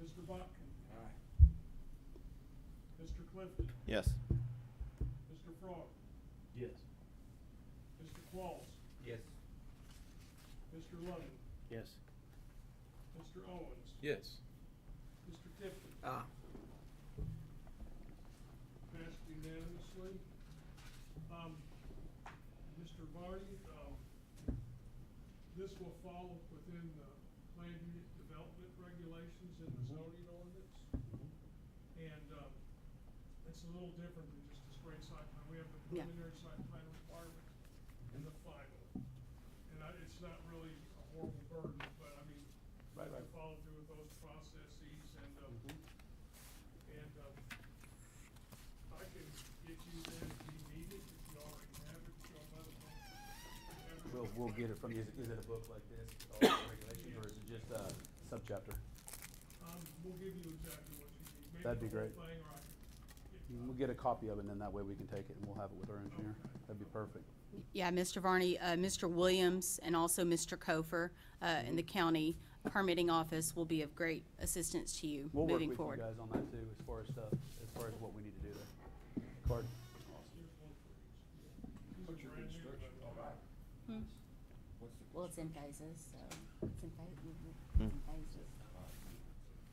Mr. Botkin. Mr. Clifton, Yes. Mr. Frog, Yes. Mr. Qualls, Yes. Mr. Loving, Yes. Mr. Owens, Yes. Mr. Tipton. Passed unanimously. Mr. Vardy, this will fall within in the zoning ordinance. And, it's a little different than just a straight site plan. We have the Yeah. preliminary site plan requirements and the final. And it's not really a horrible burden, but I mean, Right, I right. follow through with those processes and, I can get you that if you need it, if you already have it, if you don't let us know. We'll get it from you. Is it a book like this, all the regulations, or is it just a subchapter? We'll give you exactly what you need. Maybe That'd be the whole great. thing, or I can get We'll get a copy of it, and then that way we can take it and we'll have it with our engineer. That'd be perfect. Yeah, Mr. Varney, Mr. Williams and also Mr. Kofer, in the county permitting office will be of great assistance to you We'll work moving with you forward. guys on that too, as far as stuff, as far as what we need to do there. Card? What's your construction? Well, it's in phases, so it's in phases.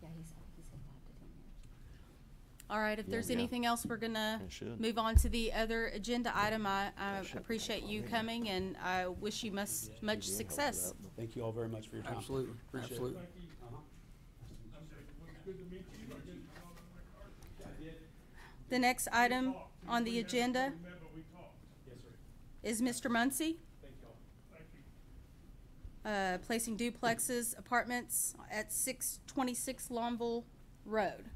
Yeah, he said 5 to 10 years. All right, if there's anything else, we're gonna move on to the other agenda item. I appreciate you coming, and I wish you much success. Thank you all very much for your time. Absolutely, Appreciate it. absolutely. Thank you. I'm David. Well, it's good to meet you. I didn't call on my card. The next item Talked. on the We haven't agenda really met, but we talked. Yes, sir. is Mr. Muncy, Thank you all. Thank you. placing duplexes, apartments at 626 Longville Road.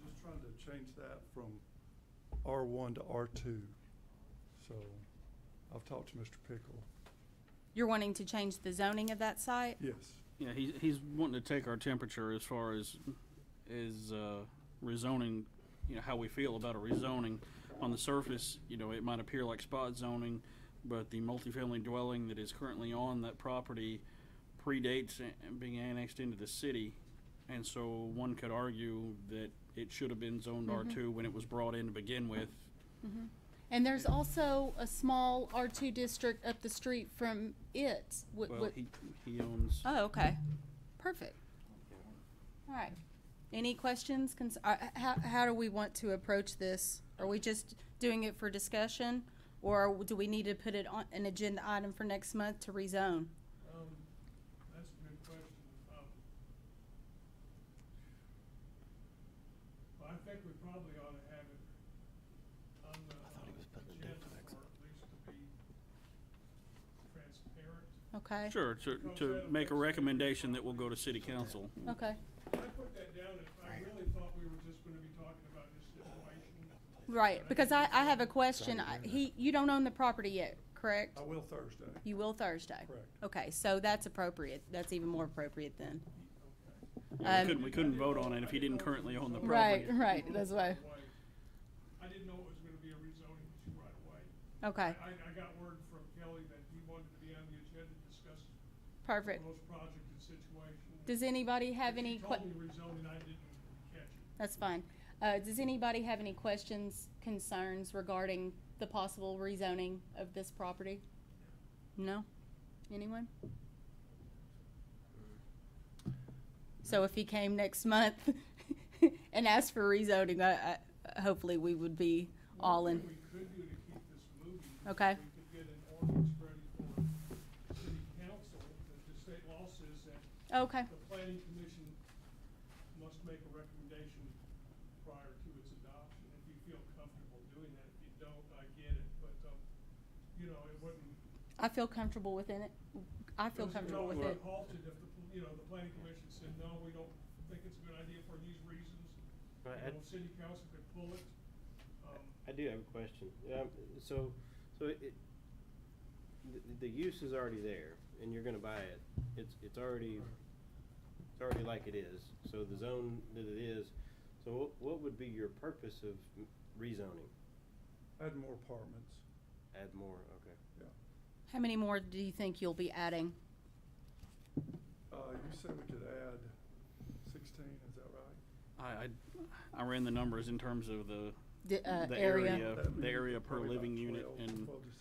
Just trying to change that from R1 to R2. So I've talked to Mr. Pickle. You're wanting to change the zoning of that site? Yes. Yeah, he's wanting to take our temperature as far as rezoning, you know, how we feel about a rezoning. On the surface, you know, it might appear like spot zoning, but the multifamily dwelling that is currently on that property predates being annexed into the city. And so one could argue that it should have been zoned R2 when it was brought in to begin with. And there's also a small R2 district up the street from it. Well, he owns. Oh, okay. Perfect. All right. Any questions? How do we want to approach this? Are we just doing it for discussion? Or do we need to put it on an agenda item for next month to rezone? That's a good question. Well, I think we probably ought to have it on the agenda, or at least to be transparent. Okay. Sure, to make a recommendation that will go to city council. Okay. I put that down, and I really thought we were just gonna be talking about this situation. Right, because I have a question. You don't own the property yet, correct? I will Thursday. You will Thursday? Correct. Okay, so that's appropriate. That's even more appropriate then. Yeah, we couldn't vote on it if he didn't currently own the property. Right, that's why. I didn't know it was gonna be a rezoning issue right away. Okay, I got word from Kelly that he wanted to be on the agenda to discuss perfect. proposed project and situation. Does anybody have any He told me rezoning, I didn't catch it. That's fine. Does anybody have any questions, concerns regarding the possible rezoning of this property? No? Anyone? So if he came next month and asked for rezoning, hopefully we would be all in. One thing we could do to keep this moving. Okay. We could get an ordinance ready for city council, that the state law says that Okay, the planning commission must make a recommendation prior to its adoption, if you feel comfortable doing that. If you don't, I get it, but, you know, it wouldn't. I feel comfortable within it. I feel comfortable with it. It halted if the planning commission said, no, we don't think it's a good idea for these reasons. Right, You know, city council could pull it. I do have a question. So the use is already there, and you're gonna buy it. It's already like it is. So the zone that it is. So what would be your purpose of rezoning? Add more apartments. Add more. Okay. Yeah. How many more do you think you'll be adding? You said we could add 16, is that right? I ran the numbers in terms of the Area? That area means per probably living about unit, 12 and 12 to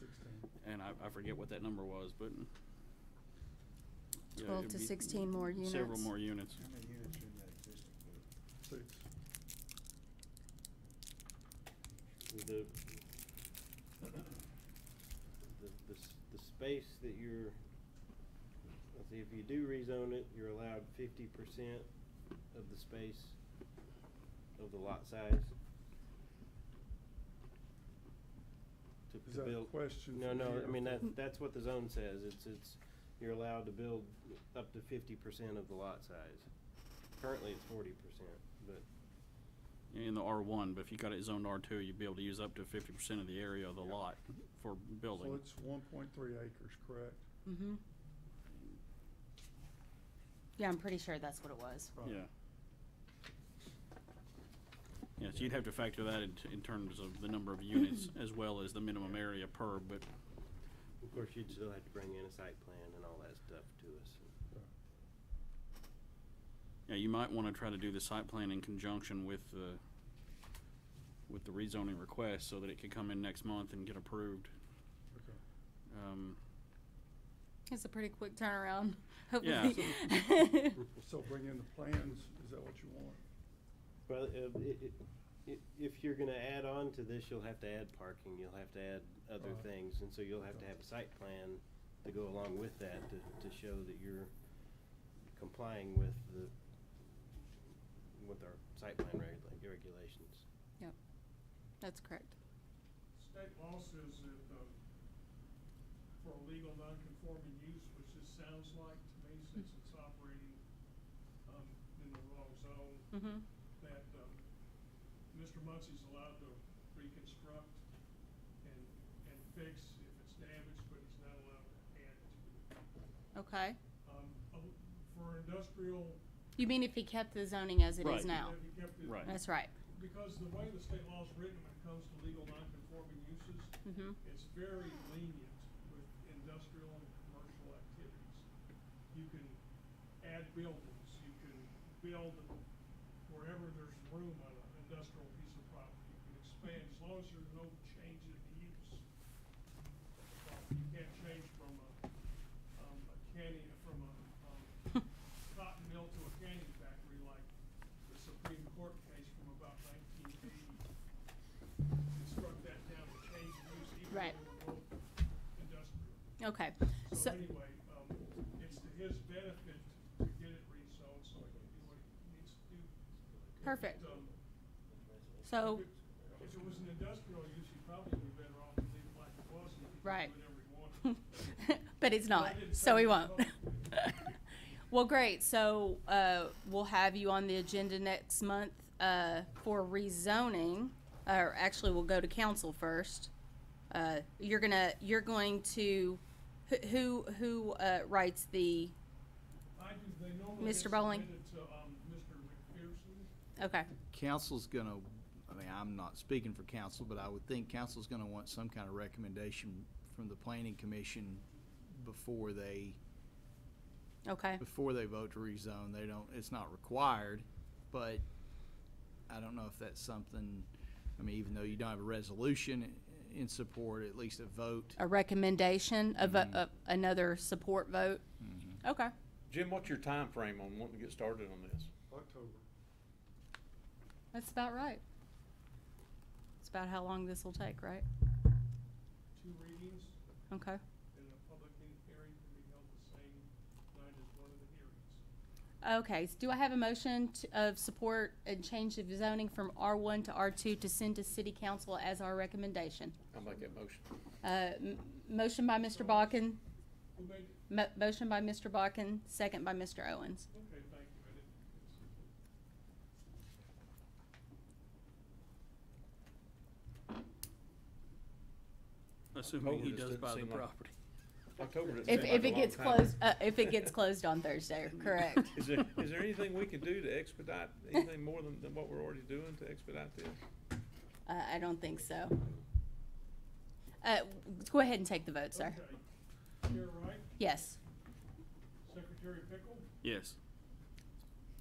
16. I forget what that number was, but yeah, 12 it'd to be 16 more units? Several more units. Six. The space that you're, let's See, if you do rezone it, you're allowed 50% of the space of the lot size. Is that a build. question? No, for no, me I or mean, for- that's what the zone says. It's, you're allowed to build up to 50% of the lot size. Currently, it's 40%, but In the R1, but if you got it zoned R2, you'd be able to use up to 50% of the area of the lot for building. So it's 1.3 acres, correct? Mm-hmm. Yeah, I'm pretty sure that's what it was. Right. Yeah. Yeah, so you'd have to factor that in terms of the number of units as well as the minimum area per, but of course, you'd still have to bring in a site plan and all that stuff to us. yeah, you might want to try to do the site plan in conjunction with the rezoning request so that it could come in next month and get approved. Okay. It's a pretty quick turnaround, Yeah. hopefully. So bring in the plans, is that what you want? Well, if you're gonna add on to this, you'll have to add parking, you'll have to add other Right. things, and so you'll have to have a site plan to go along with that to show that you're complying with our site plan regulations. Yep, that's correct. State law says that, for a legal non-conforming use, which this sounds like to me, since it's operating, in the wrong zone, Mm-hmm. that, Mr. Muncie's allowed to reconstruct and fix if it's damaged, but he's not allowed to add to it. Okay. For industrial, You mean if he kept the zoning as it Right. is now? if you kept it. Right. That's right. Because the way the state law is written when it comes to legal non-conforming uses, Mm-hmm. it's very lenient with industrial and commercial activities. You can add buildings, you can build wherever there's room on an industrial piece of property. You can expand as long as there's no change in the use. You can't change from a canning, from a cotton mill to a canning factory like the Supreme Court case from about 1980. It struck that down to change the use even Right. though we're both industrial. Okay. So anyway, it's to his benefit to get it rezoned so he can do what he needs to do. Perfect. But, So, if it was an industrial use, he'd probably be better off to leave it like it was and he could Right. do whatever he wanted. but it's not, I didn't so say he it won't. was. Well, great. So, we'll have you on the agenda next month, for rezoning, or actually we'll go to council first. You're going to, who writes the, I do, they normally Mr. get Bowling? submitted to, Mr. McPherson. okay, Council's gonna, I mean, I'm not speaking for council, but I would think council's gonna want some kind of recommendation from the planning commission before they okay, vote to rezone. They don't, it's not required, but I don't know if that's something, I mean, even though you don't have a resolution in support, at least a vote. a recommendation of another support vote? Okay, Jim, what's your time frame on wanting to get started on this? October. that's about right. It's about how long this will take, right? 2 readings Okay. and a public hearing can be held the same night as one of the hearings. Okay, so do I have a motion of support and change of zoning from R1 to R2 to send to city council as our recommendation? I'll make that motion. Motion by Mr. Bakken, Who made it? motion by Mr. Bakken, second by Mr. Owens. Okay, thank you. I didn't. assuming he October just does didn't buy the seem like- property. October doesn't If seem like it a long gets time. closed, if it gets closed on Thursday, correct. Is there anything we can do to expedite, anything more than what we're already doing to expedite this? I don't think so. Go ahead and take the vote, sir. Okay. Chair Wright, Yes. Secretary Pickle, Yes.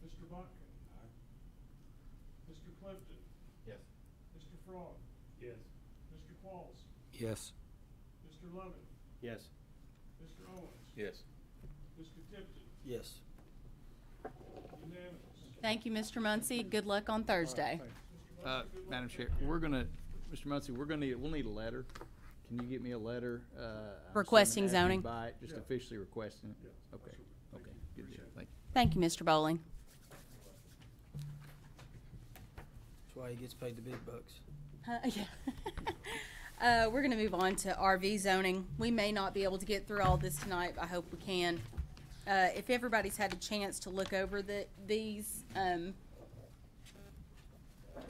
Mr. Botkin. Mr. Clifton, Yes. Mr. Frog, Yes. Mr. Qualls, Yes. Mr. Lovett, Yes. Mr. Owens, Yes. Mr. Tipton, Yes. unanimous. Thank you, Mr. Muncy. Good luck on Thursday. Mr. Muncy, good luck. Madam Chair, Mr. Muncy, we'll need a letter. Can you get me a letter? I'm Requesting assuming after you zoning? buy it, just Yeah. officially requesting it? Yes. Okay. Thank you, Mr. Bowling. That's why he gets paid the big bucks. Yeah. We're gonna move on to RV zoning. We may not be able to get through all this tonight. I hope we can. If everybody's had a chance to look over these,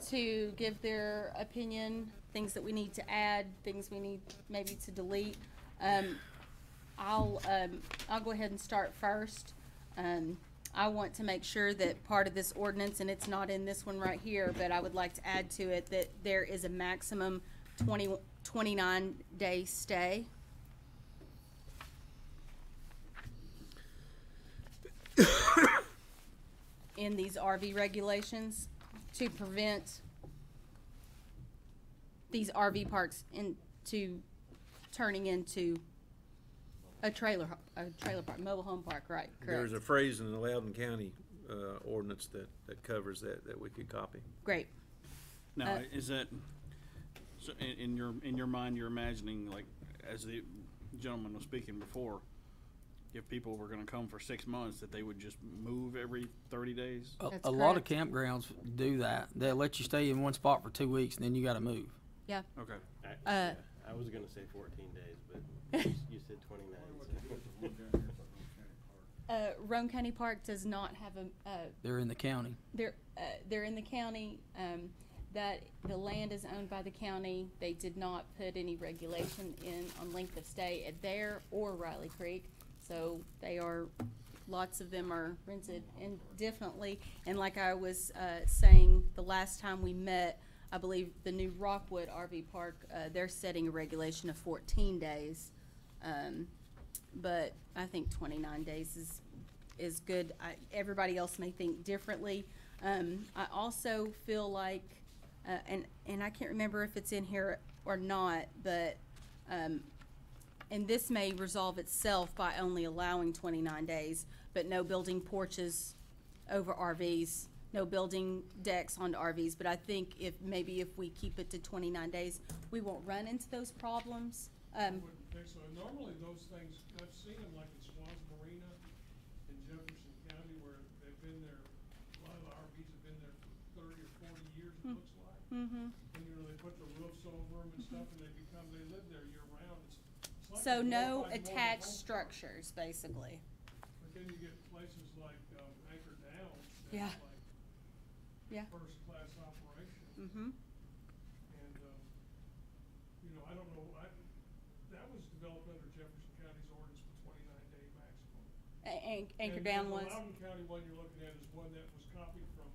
to give their opinion, things that we need to add, things we need maybe to delete, I'll go ahead and start first. I want to make sure that part of this ordinance, and it's not in this one right here, but I would like to add to it that there is a maximum 29-day stay. In these RV regulations to prevent these RV parks into turning into a trailer park, mobile home park, right? Correct. There's a phrase in the Loudoun County ordinance that covers that we could copy. Great. Now, is that, so in your mind, you're imagining, like, as the gentleman was speaking before, if people were gonna come for 6 months, that they would just move every 30 days? That's A lot of correct. campgrounds do that. They'll let you stay in one spot for 2 weeks, and then you gotta move. Yeah. Okay. I was gonna say 14 days, but you said 29. Roane County Park does not have They're in the county. they're in the county, that the land is owned by the county. They did not put any regulation in on length of stay at there or Riley Creek. So lots of them are rented indefinitely. And like I was saying the last time we met, I believe the new Rockwood RV Park, they're setting a regulation of 14 days. But I think 29 days is good. Everybody else may think differently. I also feel like, and I can't remember if it's in here or not, but and this may resolve itself by only allowing 29 days, but no building porches over RVs, no building decks onto RVs. But I think if we keep it to 29 days, we won't run into those problems. I wouldn't think so. Normally those things, I've seen them like at Swans Marina in Jefferson County where they've been there, a lot of the RVs have been there for 30 or 40 years, it looks like. Mm-hmm. And they put the roofs over them and stuff and they live there year round. It's like So a no glorified mobile attached home park. structures, basically. But then you get places like Anchor Downs, Yeah. that's like Yeah. first-class operation. Mm-hmm. And, I don't know, that was developed under Jefferson County's ordinance for 29-day maximum. Anchor And Down the was. Loudoun County one you're looking at is one that was copied from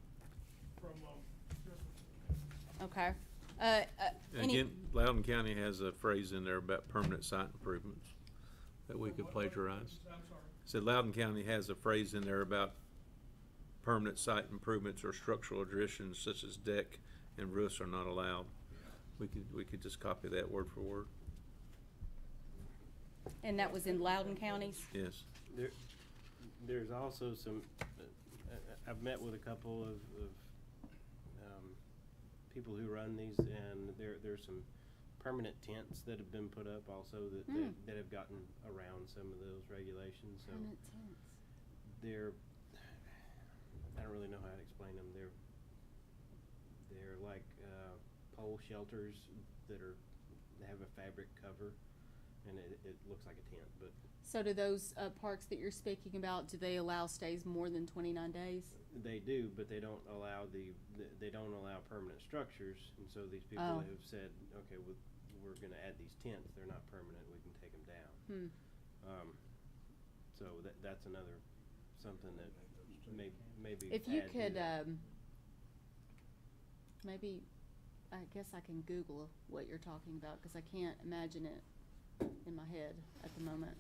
Jefferson County. Okay. And again, Loudoun County has a phrase in there about permanent site improvements that we could plagiarize. I'm sorry. Said Loudoun County has a phrase in there about permanent site improvements or structural additions such as deck and roofs are not allowed. We could just copy that word for word. And that was in Loudoun counties? Yes. There's also some, I've met with a couple of people who run these, and there's some permanent tents that have been put up also that have gotten around some of those regulations. So Permanent tents. they're, I don't really know how to explain them. They're like pole shelters that have a fabric cover, and it looks like a tent, but So do those parks that you're speaking about, do they allow stays more than 29 days? they do, but they don't allow they don't allow permanent structures, and so these people Oh. have said, okay, we're going to add these tents. They're not permanent. We can take them down. So that's another something that maybe If you add to could, that. maybe, I guess I can Google what you're talking about, because I can't imagine it in my head at the moment.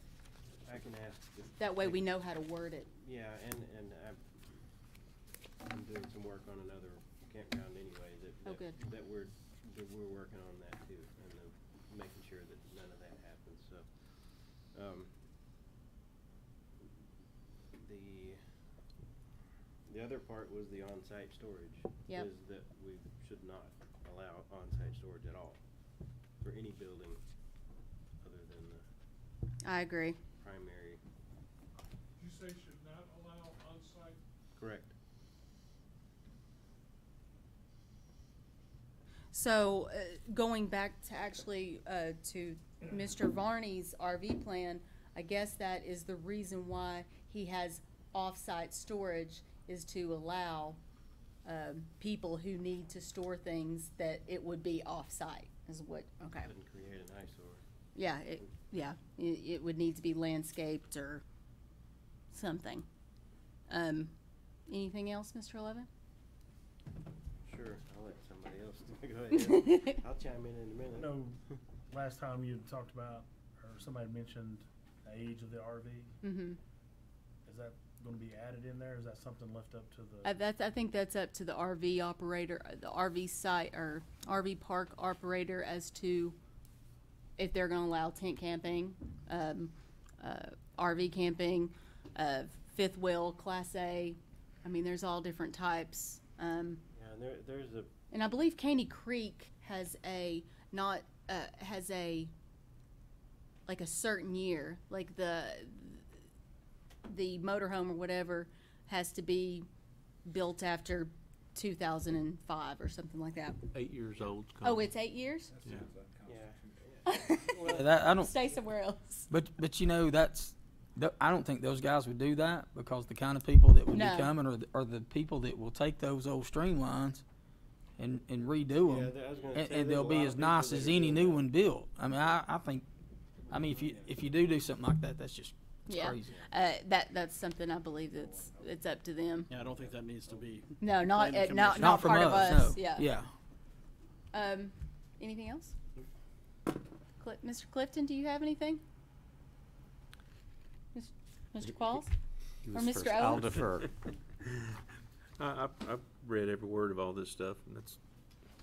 I can ask. That way we know how to word it. Yeah, and I'm doing some work on another campground anyway Oh, good. that we're working on that too, and making sure that none of that happens. So, the other part was the on-site storage. Yep. Is that we should not allow on-site storage at all for any building other than the I agree. primary. Did you say should not allow on-site Correct. So, going back to actually, to Mr. Varney's RV plan, I guess that is the reason why he has off-site storage, is to allow, people who need to store things that it would be off-site, is what, okay. Doesn't create an eyesore. Yeah, it would need to be landscaped or something. Anything else, Mr. Levin? Sure, I'll let somebody else go ahead. I'll chime in a minute. I know last time you had talked about, or somebody mentioned the age of the RV. Mm-hmm. Is that gonna be added in there? Is that something left up to the? I think that's up to the RV operator, the RV site or RV park operator as to if they're gonna allow tent camping, RV camping, fifth wheel, Class A. I mean, there's all different types. Yeah, and there's a, And I believe Caney Creek has a like a certain year, like the motorhome or whatever has to be built after 2005 or something like that. 8 years old. Oh, it's 8 years? Yeah. That, I don't. Stay somewhere else. But you know, I don't think those guys would do that, because the kind of people that would No. be coming are the people that will take those old streamlines and redo them, I was gonna say, and there's they'll a be lot as of nice people as that are any doing new that. one built. I mean, I think, if you do something like that, that's just Yeah. crazy. That's something I believe it's up to them. Yeah, I don't think that needs to be. No, not Planning not commission. not from part of us. no. Yeah. Anything else? Mr. Clifton, do you have anything? Mr. Qualls? He Or was Mr. first. I'll Owens? defer. I've read every word of all this stuff, and that's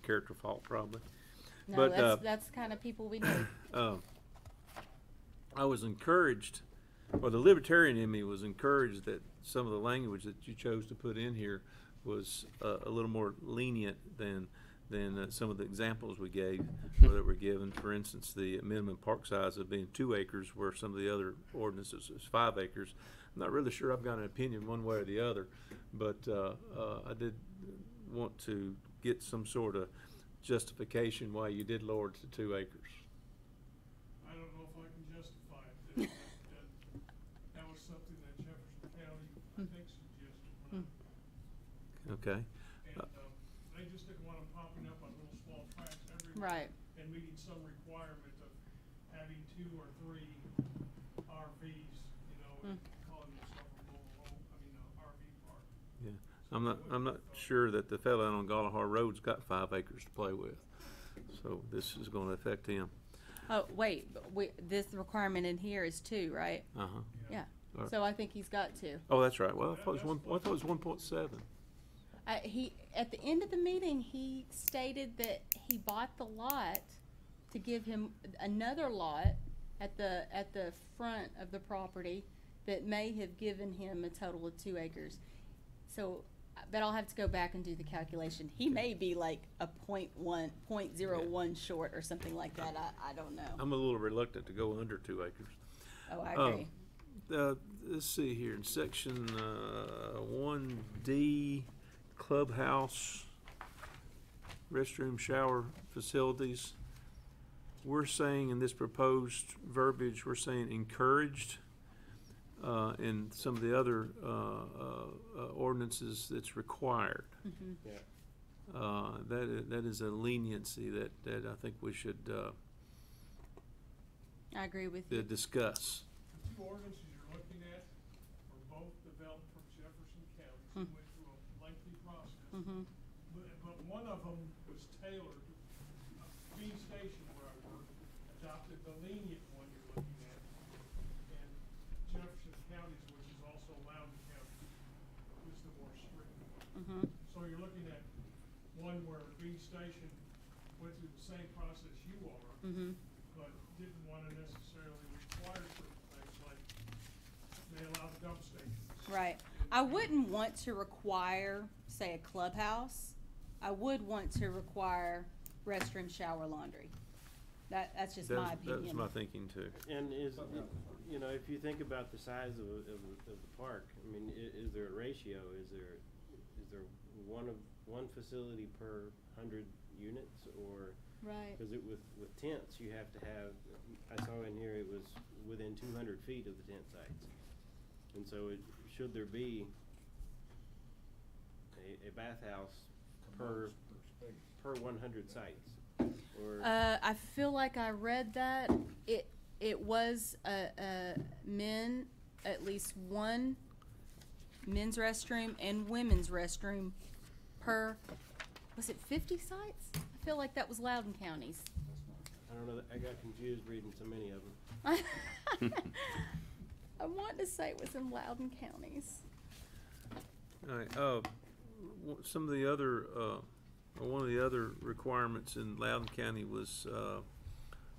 character fault probably. No, But, that's the kind of people we need. I was encouraged, or the libertarian in me was encouraged, that some of the language that you chose to put in here was a little more lenient than some of the examples we gave, or that were given. For instance, the minimum park size of being 2 acres, where some of the other ordinances is 5 acres. I'm not really sure I've got an opinion one way or the other, but I did want to get some sort of justification why you did lower it to 2 acres. I don't know if I can justify it. That was something that Jefferson County, I think, suggested when I Okay. And they just didn't want them popping up on little small tracks everywhere. Right. And meeting some requirement of having 2 or 3 RVs, you know, and calling yourself a mobile home, RV park. Yeah, I'm not sure that the fella out on Galahar Road's got 5 acres to play with, so this is gonna affect him. Oh, wait, but this requirement in here is 2, right? Uh-huh. Yeah. All right. So I think he's got 2. Oh, that's right. Well, I thought it was 1.7. He at the end of the meeting, he stated that he bought the lot to give him another lot at the front of the property that may have given him a total of 2 acres. So, but I'll have to go back and do the calculation. He may be like a 0.01 short or something like that. I don't know. I'm a little reluctant to go under 2 acres. Oh, I agree. Let's see here, in section 1D, clubhouse, restroom, shower facilities, we're saying in this proposed verbiage, we're saying encouraged. In some of the other ordinances, it's required. Mhm. Yeah. That is a leniency that I think we should I agree with you. discuss. The 2 ordinances you're looking at were both developed from Jefferson County, so went through a lengthy process. Mhm. But one of them was tailored. Bean Station, where I work, adopted the lenient one you're looking at. And Jefferson County's, which is also Loudoun County, is the more strict one. Mhm. So you're looking at one where Bean Station went through the same process you are, Mhm. but didn't want to necessarily require certain things, like they allow the dump stations. Right. I wouldn't want to require, say, a clubhouse. I would want to require restroom, shower, laundry. That's just my opinion. That's my thinking too. And is, you know, if you think about the size of the park, I mean, is there a ratio? Is there one facility per 100 units, or? Right. Because with tents, you have to have, I saw in here it was within 200 feet of the tent sites. And so should there be a bathhouse per 100 sites? Or I feel like I read that it was men, at least one men's restroom and women's restroom per, was it 50 sites? I feel like that was Loudoun County's. I don't know, I got confused reading so many of them. I want to say it was in Loudoun County's. All right, some of the other, one of the other requirements in Loudoun County was,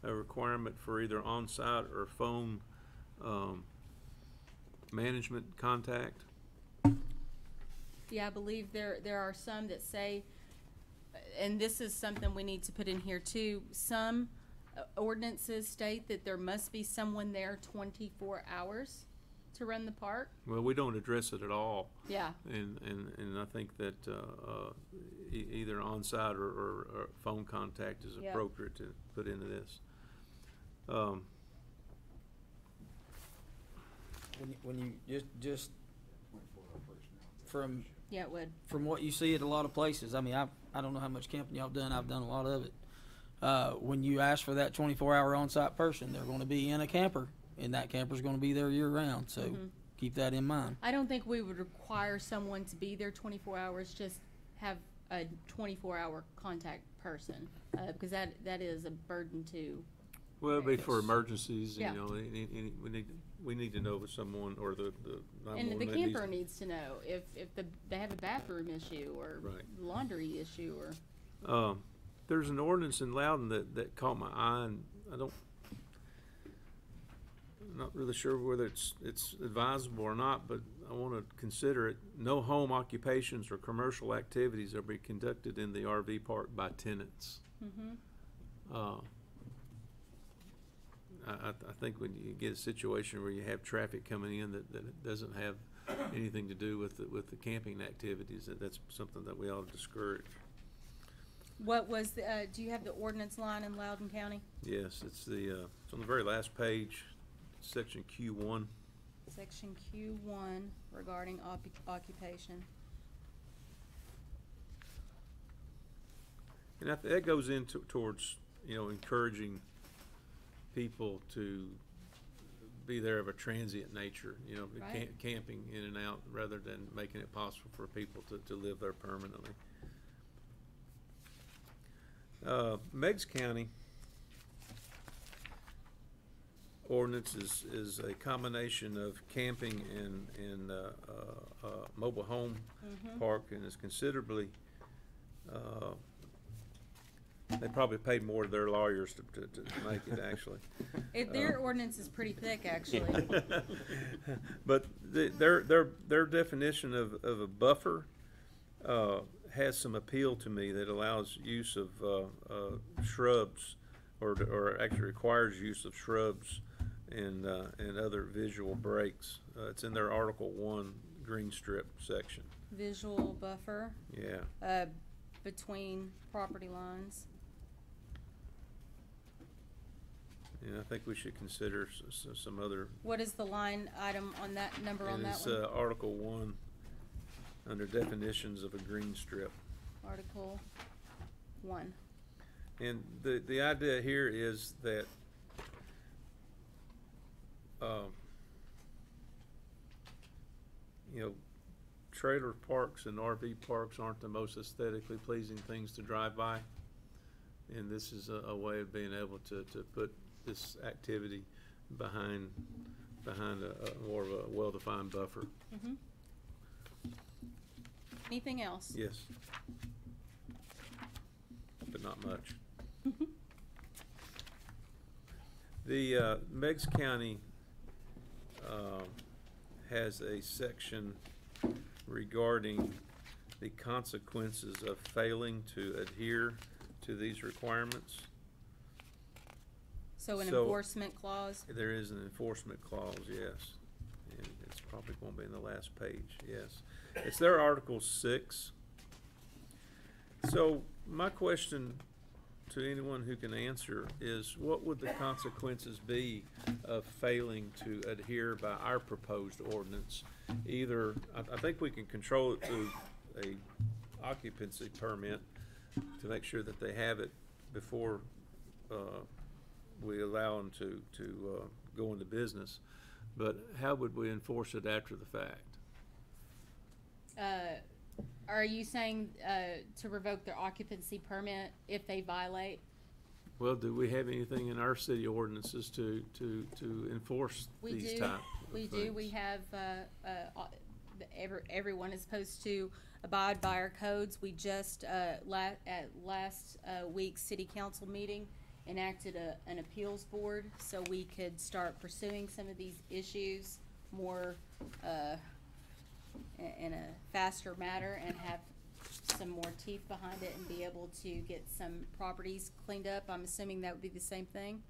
a requirement for either on-site or phone, management contact. Yeah, I believe there are some that say, and this is something we need to put in here too, some ordinances state that there must be someone there 24 hours to run the park. Well, we don't address it at all. Yeah. And I think that, either on-site or phone contact is Yep. appropriate to put into this. When you just from Yeah, it would. from what you see at a lot of places, I mean, I don't know how much camping y'all done. I've done a lot of it. When you ask for that 24-hour on-site person, they're going to be in a camper, and that camper's going to be there year-round. So keep that in mind. I don't think we would require someone to be there 24 hours, just have a 24-hour contact person, because that is a burden to. Well, it'd be for emergencies, Yeah. you know, we need to know if someone or the 911 And the that camper needs to know if they have a bathroom issue or Right. laundry issue or. There's an ordinance in Loudoun that caught my eye, and I'm not really sure whether it's advisable or not, but I want to consider it. No home occupations or commercial activities are be conducted in the RV park by tenants. I think when you get a situation where you have traffic coming in that it doesn't have anything to do with the camping activities, that's something that we ought to discourage. What was the, do you have the ordinance line in Loudoun County? Yes, it's on the very last page, section Q1. Section Q1 regarding occupation. And that goes towards, you know, encouraging people to be there of a transient nature, you know, Right. camping in and out rather than making it possible for people to live there permanently. Meigs County ordinance is a combination of camping and mobile home park, and is considerably, they probably paid more to their lawyers to make it, actually. Their ordinance is pretty thick, actually. But their definition of a buffer has some appeal to me, that allows use of shrubs, or actually requires use of shrubs and other visual breaks. It's in their Article 1 green strip section. Visual buffer. Yeah. Between property lines. And I think we should consider some other. What is the line item on that number on that It's one? Article 1, under definitions of a green strip. Article 1. And the idea here is that you know, trailer parks and RV parks aren't the most aesthetically pleasing things to drive by, and this is a way of being able to put this activity behind a more of a well-defined buffer. Anything else? Yes, but not much. The Meigs County has a section regarding the consequences of failing to adhere to these requirements. So an So- enforcement clause? There is an enforcement clause, yes. And it's probably won't be in the last page, yes. It's their Article 6. So my question to anyone who can answer is, what would the consequences be of failing to adhere by our proposed ordinance? Either, I think we can control it through a occupancy permit to make sure that they have it before we allow them to go into business. But how would we enforce it after the fact? Are you saying to revoke their occupancy permit if they violate? Well, do we have anything in our city ordinances to enforce We these do. type of We do. things? We have, everyone is supposed to abide by our codes. We just, at last week's city council meeting, enacted an appeals board so we could start pursuing some of these issues more, in a faster manner and have some more teeth behind it and be able to get some properties cleaned up. I'm assuming that would be the same thing?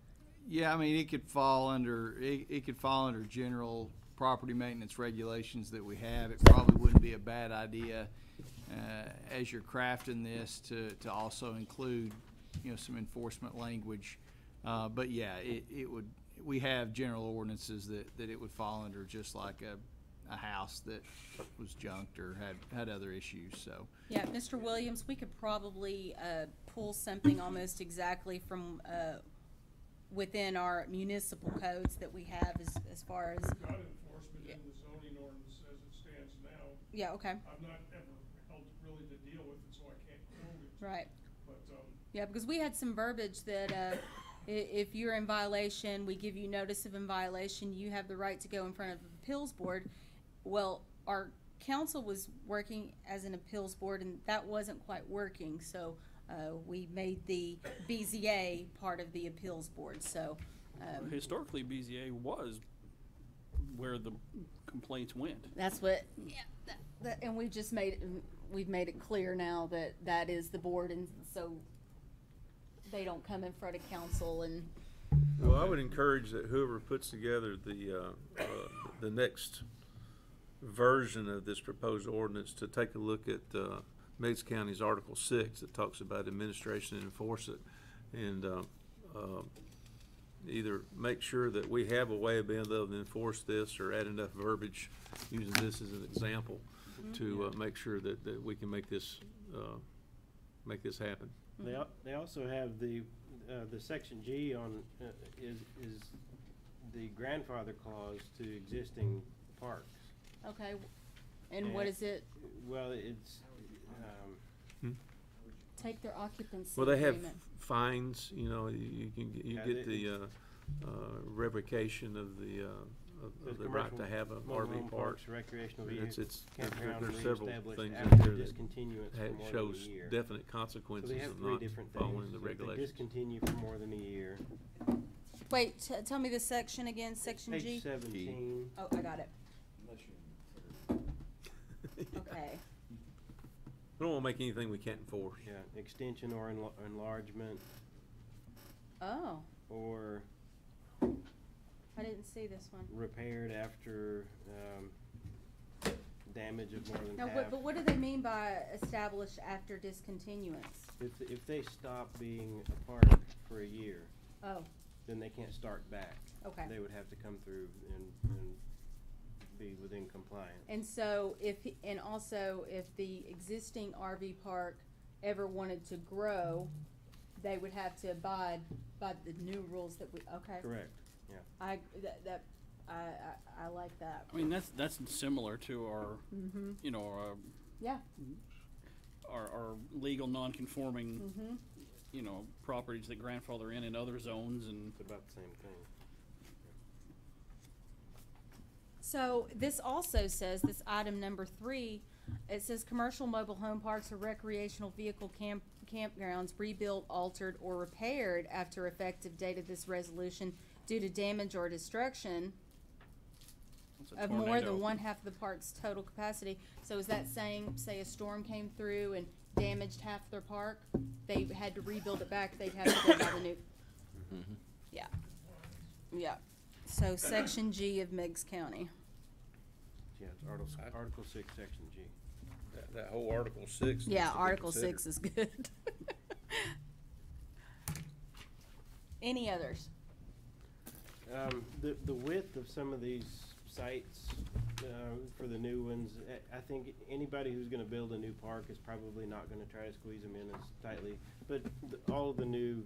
Yeah, I mean, it could fall under, it could fall under general property maintenance regulations that we have. It probably wouldn't be a bad idea, as you're crafting this, to also include, some enforcement language. But yeah, it would, we have general ordinances that it would fall under, just like a house that was junked or had other issues, so. Yeah, Mr. Williams, we could probably pull something almost exactly from within our municipal codes that we have as far as. We've got enforcement in the zoning ordinance as it stands now. Yeah, okay, I've not ever held really to deal with it, so I can't quote it. right. But, Yeah, because we had some verbiage that if you're in violation, we give you notice of in violation, you have the right to go in front of the appeals board. Well, our council was working as an appeals board, and that wasn't quite working, so we made the BZA part of the appeals board, so. Historically, BZA was where the complaints went. That's what, yeah, and we've made it clear now that that is the board, and so they don't come in front of council and. Well, I would encourage that whoever puts together the next version of this proposed ordinance to take a look at Meigs County's Article 6 that talks about administration and enforce it, and either make sure that we have a way of being able to enforce this, or add enough verbiage, using this as an example, to make sure that we can make this happen. They also have the section G on, is the grandfather clause to existing parks. Okay, and what is it? Well, it's, Take their occupancy Well, they have agreement. fines, you Yeah, get the revocation of the right to have a mobile RV home park. parks, recreational vehicles, It's, campground there's several reestablished things after in there that discontinuance for more than shows a year. definite So consequences they have of three not different following things. the If they regulations. discontinue for more than a year. Wait, tell me the section again, section G? Page 17. Oh, I got it. Okay, We don't wanna make anything we can't enforce. Yeah, extension or enlargement, oh, or I didn't see this one. repaired after damage of more than No, half. but what do they mean by established after discontinuance? If they stop being a park for a year, Oh, then they can't start back. okay. They would have to come through and be within compliance. And so and also if the existing RV park ever wanted to grow, they would have to abide by the new rules that okay. Correct, yeah. I like that. I mean, that's similar to our, Mm-hmm, yeah, our legal non-conforming, mm-hmm. properties that grandfather in other zones, and It's about the same thing. So this also says, this item number 3, it says commercial mobile home parks or recreational vehicle campgrounds rebuilt, altered, or repaired after effective date of this resolution due to damage or destruction it's a of more tornado. than one half of the park's total capacity. So is that saying, say a storm came through and damaged half their park, they had to rebuild it back, they'd have to go buy the new? Yeah. Yeah. So section G of Meigs County. Yeah, it's Article 6, Section G. That whole Article 6. needs Yeah, to be Article considered. 6 is good. Any others? The width of some of these sites, for the new ones, I think anybody who's gonna build a new park is probably not gonna try to squeeze them in as tightly. But all of the new,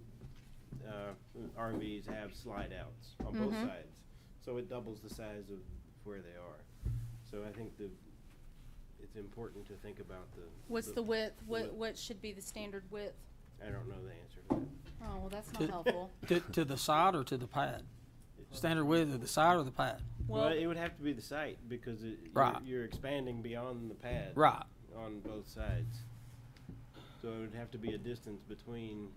RVs have slide outs on both Mhm. sides. So it doubles the size of where they are. So I think it's important to think about What's the width? width. What should be the standard width? I don't know the answer to that. Oh, well, that's not To- helpful. To the side or to the pad? Standard width of the side or the pad? Well, Well, it would have to be the site because Right. you're expanding beyond the pad. Right. On both sides. So it would have to be a distance between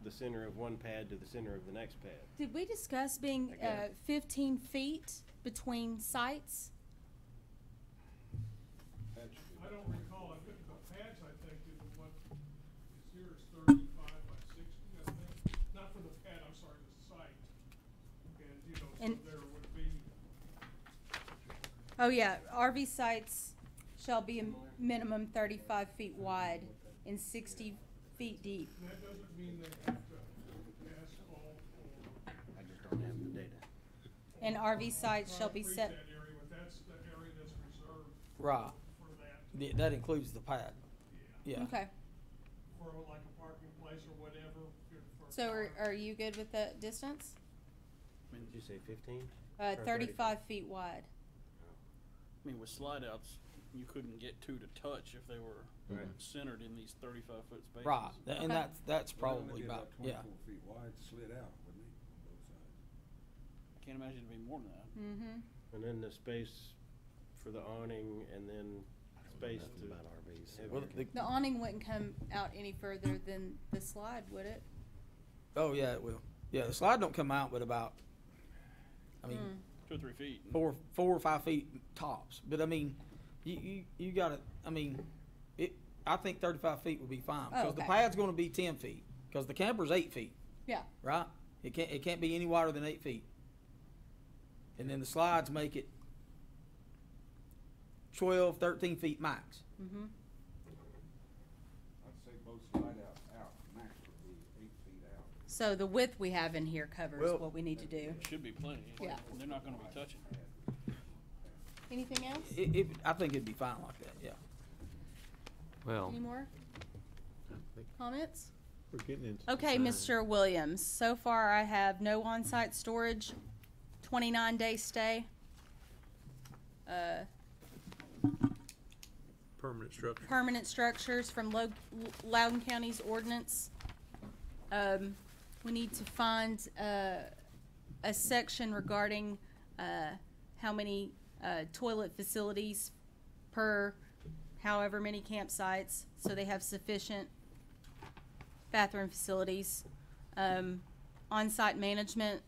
the center of one pad to the center of the next pad. did we discuss being Again. 15 feet between sites? I don't recall, I think the pads, I think, is what is here is 35 by 60, I think. Not for the pad, I'm sorry, the site. And, you know, so And- there would be, Oh, yeah, RV sites shall be a minimum 35 feet wide and 60 feet deep. and that doesn't mean they have to asphalt or I just don't have the data. And RV sites shall be concrete set, that area, but that's the area that's reserved Right. for that, That includes the pad. Yeah. okay. for like a parking place or whatever. for So a car. are you good with the distance? Did you say 15? 35 feet wide. I mean, with slide outs, you couldn't get two to touch if they were Right. centered in these 35-foot spaces. Right. And Okay. that's probably about, yeah. 24 feet wide, slid out, wouldn't it, on both sides? I can't imagine it'd be more than that. Mm-hmm. And then the space for the awning and then space to. About RVs. have Well, your- The awning wouldn't come out any further than the slide, would it? Oh, yeah, it will. Yeah, the slide don't come out but about, I mean, Mm. 2 or 3 feet. four or 5 feet tops. But I mean, you gotta, I mean, I think 35 feet would be fine. Oh, Because the okay. pad's gonna be 10 feet, because the camper's 8 feet, Yeah. right? It can't be any wider than 8 feet. And then the slides make it 12, 13 feet max. Mm-hmm. I'd say both slide out, max would be 8 feet out. So the width we have in here covers Well- what we need to do. Should be plenty. Yeah. They're not gonna be touching. Anything else? I think it'd be fine like that, yeah. Well, Any more comments? We're getting into. Okay, design. Mr. Williams, so far I have no on-site storage, 29-day stay. Permanent structure. Permanent structures from Loudoun County's ordinance. We need to find, a section regarding, how many, toilet facilities per however many campsites, so they have sufficient bathroom facilities. On-site management,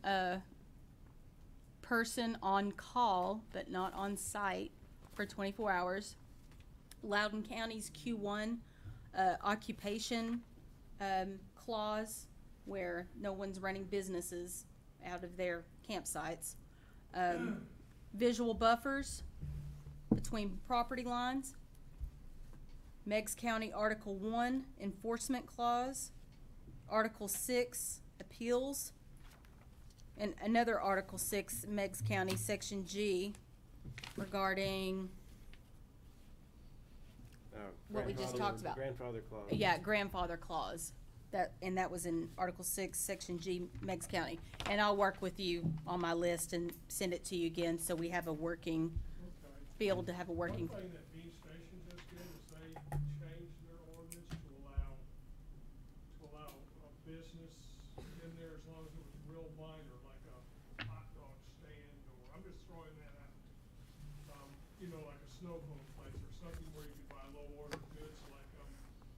person on call, but not on site for 24 hours. Loudoun County's Q1 occupation clause, where no one's running businesses out of their campsites. Visual buffers between property lines. Meigs County Article 1 enforcement clause. Article 6 appeals. And another Article 6 Meigs County Section G regarding what we just talked about. Grandfather clause. Yeah, grandfather clause. That was in Article 6, Section G, Meigs County. And I'll work with you on my list and send it to you again, so we have a working, Okay. be able to have a working. One thing that Bean Station just did is they changed their ordinance to allow a business in there as long as it was real minor, like a hot dog stand, or, I'm just throwing that out. You know, like a snow cone place or something where you could buy low order goods, like,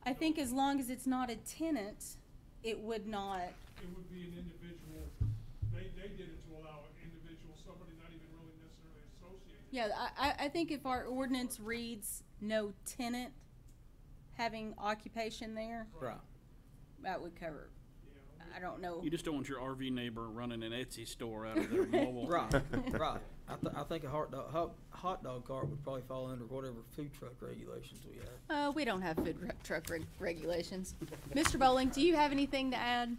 I think as long as it's not a tenant, it would not, it would be an individual, they did it to allow an individual, somebody not even really necessarily associated. yeah, I think if our ordinance reads no tenant having occupation there, Right. that would cover. Yeah. I don't know. You just don't want your RV neighbor running an Etsy store out of their mobile. Right, right. I think a hot dog cart would probably fall under whatever food truck regulations we have. We don't have truck regulations. Mr. Bowling, do you have anything to add?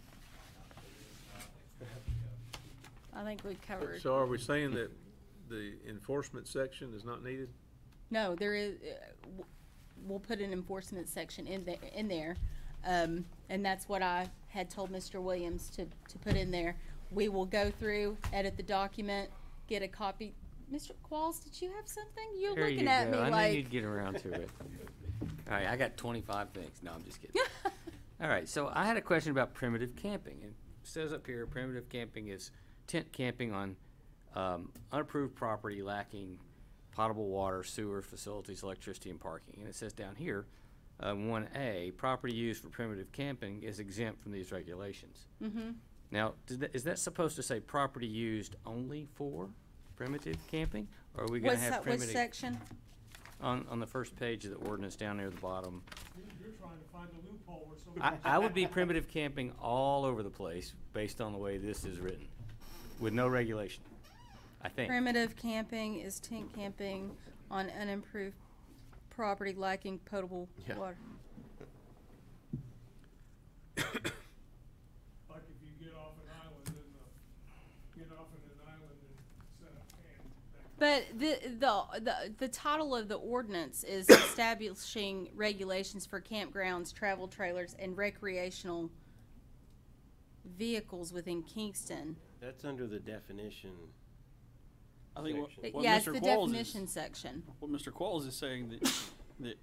I think we covered. So are we saying that the enforcement section is not needed? No, there is, we'll put an enforcement section in there. And that's what I had told Mr. Williams to put in there. We will go through, edit the document, get a copy. Mr. Qualls, did you have something? You're There looking you at go. me I like. knew you'd get around to it. All right, I got 25 things. No, I'm just kidding. All right, so I had a question about primitive camping. It says up here, primitive camping is tent camping on unapproved property lacking potable water, sewer facilities, electricity, and parking. And it says down here, 1A, property used for primitive camping is exempt from these regulations. Mm-hmm. Now, is that supposed to say property used only for primitive camping? Or are we going to have Which primitive? section? On the first page of the ordinance down near the bottom. You're trying to find a loophole where somebody. I would be primitive camping all over the place based on the way this is written, with no regulation, I think. Primitive camping is tent camping on unimproved property lacking potable Yeah. water. Like if you get off an island and, get off in an island and set up camp. But the title of the ordinance is establishing regulations for campgrounds, travel trailers, and recreational vehicles within Kingston. That's under the definition. I think what Yeah, it's Mr. the Qualls definition is, section. what Mr. Qualls is saying that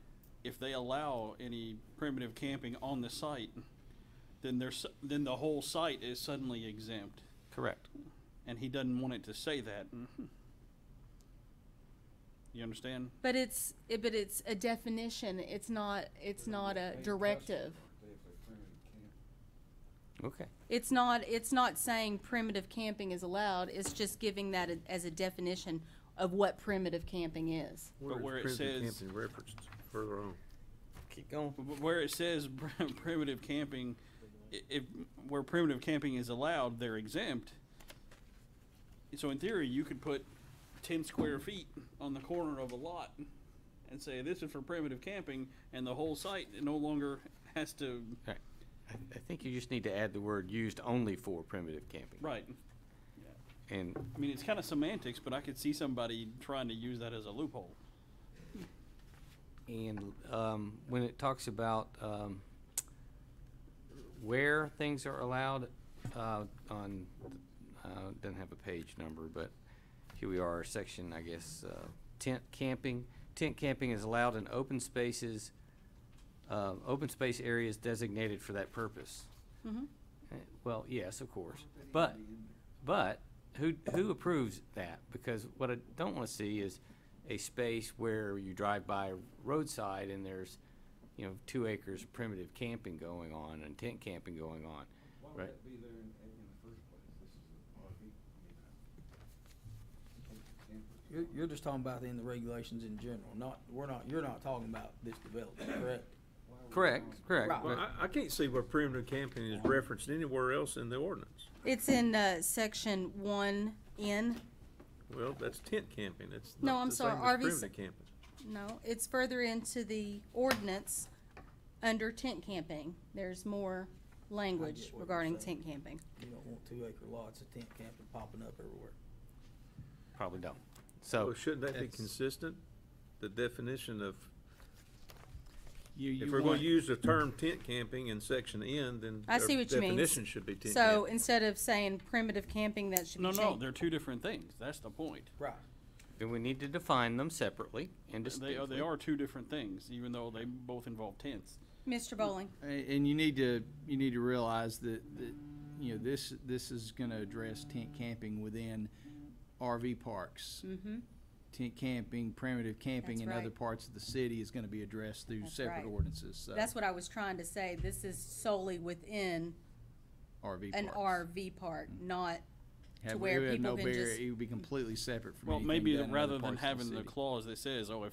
if they allow any primitive camping on the site, then then the whole site is suddenly exempt, Correct. and he doesn't want it to say that. You understand? But it's a definition. It's not a directive. Okay. It's not saying primitive camping is allowed. It's just giving that as a definition of what primitive camping is. But where it primitive says- camping referenced further on? Keep going. Where it says primitive camping, where primitive camping is allowed, they're exempt. So in theory, you could put 10 square feet on the corner of a lot and say this is for primitive camping, and the whole site no longer has to. Right. I think you just need to add the word used only for primitive camping. Right. And I mean, it's kind of semantics, but I could see somebody trying to use that as a loophole. And when it talks about where things are allowed, on doesn't have a page number, but here we are, section, I guess, tent camping. Tent camping is allowed in open spaces, open space areas designated for that purpose. Mm-hmm. Well, yes, of course, but who approves that? Because what I don't want to see is a space where you drive by a roadside and there's, 2 acres of primitive camping going on and tent camping going on. Why would Right. that be there in the first place? This is an RV, You're just talking about in the regulations in general, you're not talking about this development, correct? Correct. Right. Well, I can't see where primitive camping is referenced anywhere else in the ordinance. It's in section 1N. Well, that's tent camping. It's No, not I'm the sorry, same as RV primitive camping. No, it's further into the ordinance under tent camping. There's more language what you're regarding saying. tent camping. You don't want 2-acre lots of tent camping popping up everywhere. Probably don't. Well, So, shouldn't that be that's- consistent? The definition of, You if we're gonna want- use the term tent camping in section N, then I see our what you mean. definition should be tent So camping. instead of saying primitive camping, that should be No, changed. they're two different things. That's the point. Right. then we need to define them separately and distinctly. They are two different things, even though they both involve tents. Mr. Bowling. And you need to realize that this is going to address tent camping within RV parks. Mm-hmm. Tent camping, primitive camping That's in other right. parts of the city is going to be addressed through That's separate right. ordinances. So That's what I was trying to say. This is solely within RV an parks. RV park, not Have- where it would have people no can barrier. just- It would be completely separate from Well, anything maybe done in rather other than parts of having the city. clause that says, oh,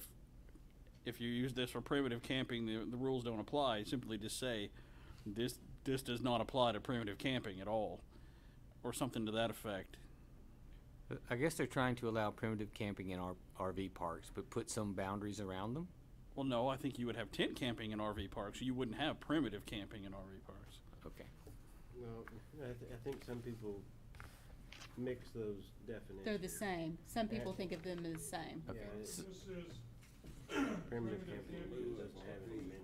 if you use this for primitive camping, the rules don't apply, simply just say, this does not apply to primitive camping at all, or something to that effect. I guess they're trying to allow primitive camping in RV parks, but put some boundaries around them. Well, no, I think you would have tent camping in RV parks. You wouldn't have primitive camping in RV parks. Okay. Well, I think some people mix those definitions. They're the same. Some people think of them as the same. Okay. Yeah, This is primitive camping doesn't have any amenities.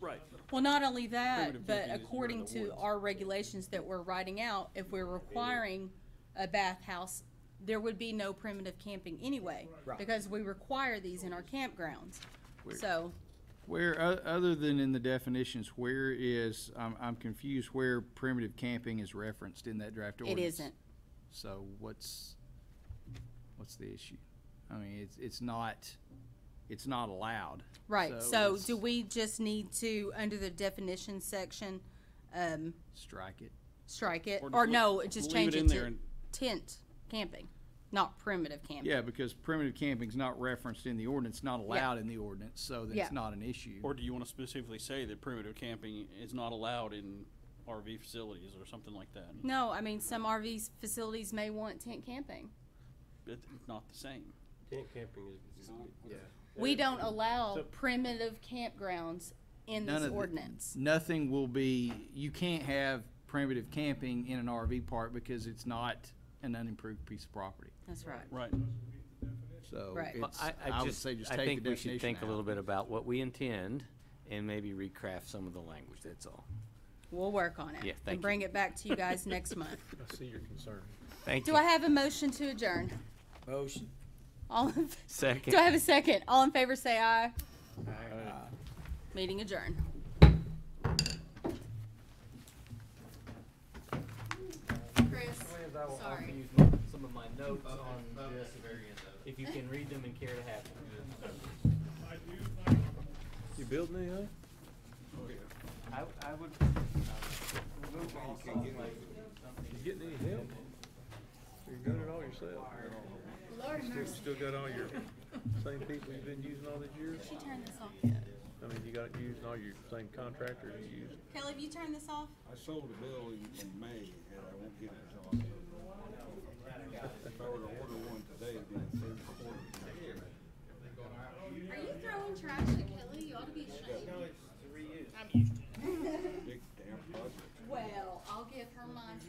Right. Well, not only that, Primitive but camping is according you're in the to woods. our regulations that we're writing out, if we're requiring a bathhouse, there would be no primitive camping anyway. Right. Because we require these in our campgrounds. Where- So, Where, other than in the definitions, where is, I'm confused where primitive camping is referenced in that draft it ordinance. isn't. So what's the issue? I mean, it's not allowed. Right, so it's- do we just need to, under the definition section, Strike it. strike it? Or Or just no, just leave change it it in there to and- tent camping, not primitive camping? Yeah, because primitive camping's not referenced in the ordinance, not allowed in the ordinance, so then Yeah. it's not an issue. Or do you want to specifically say that primitive camping is not allowed in RV facilities or something like that? No, I mean, some RV facilities may want tent camping. It's not the same. Tent camping is, yeah. We don't allow So- primitive campgrounds in None this of the- ordinance. Nothing will be, you can't have primitive camping in an RV park because it's not an unimproved piece of property. That's right. Right. So Right. Well, it's, I would say just I take think the we should definition think a little out. bit about what we intend and maybe recraft some of the language, that's all. We'll work on it. Yeah, thank And bring it back to you guys next month. I see your concern. Thank you. Do I have a motion to adjourn? Motion. All in, Second. do I have a second? All in favor say aye. Meeting adjourned. Chris, sorry. Some of my notes on this, if you can read them and care to have them. I do think You building anything? I would. You getting any help? Or you doing it all yourself? Lord Still got all your same people you've been using all these years? She turned this off yet? I mean, you got using all your same contractors you use? Kelly, have you turned this off? I sold a building in May, and I won't get it until October. If I were to order one today, it'd be the third quarter. Are you throwing trash at Kelly? You ought to be ashamed. No, it's to reuse. I'm used to it. Big damn project. Well, I'll give her mine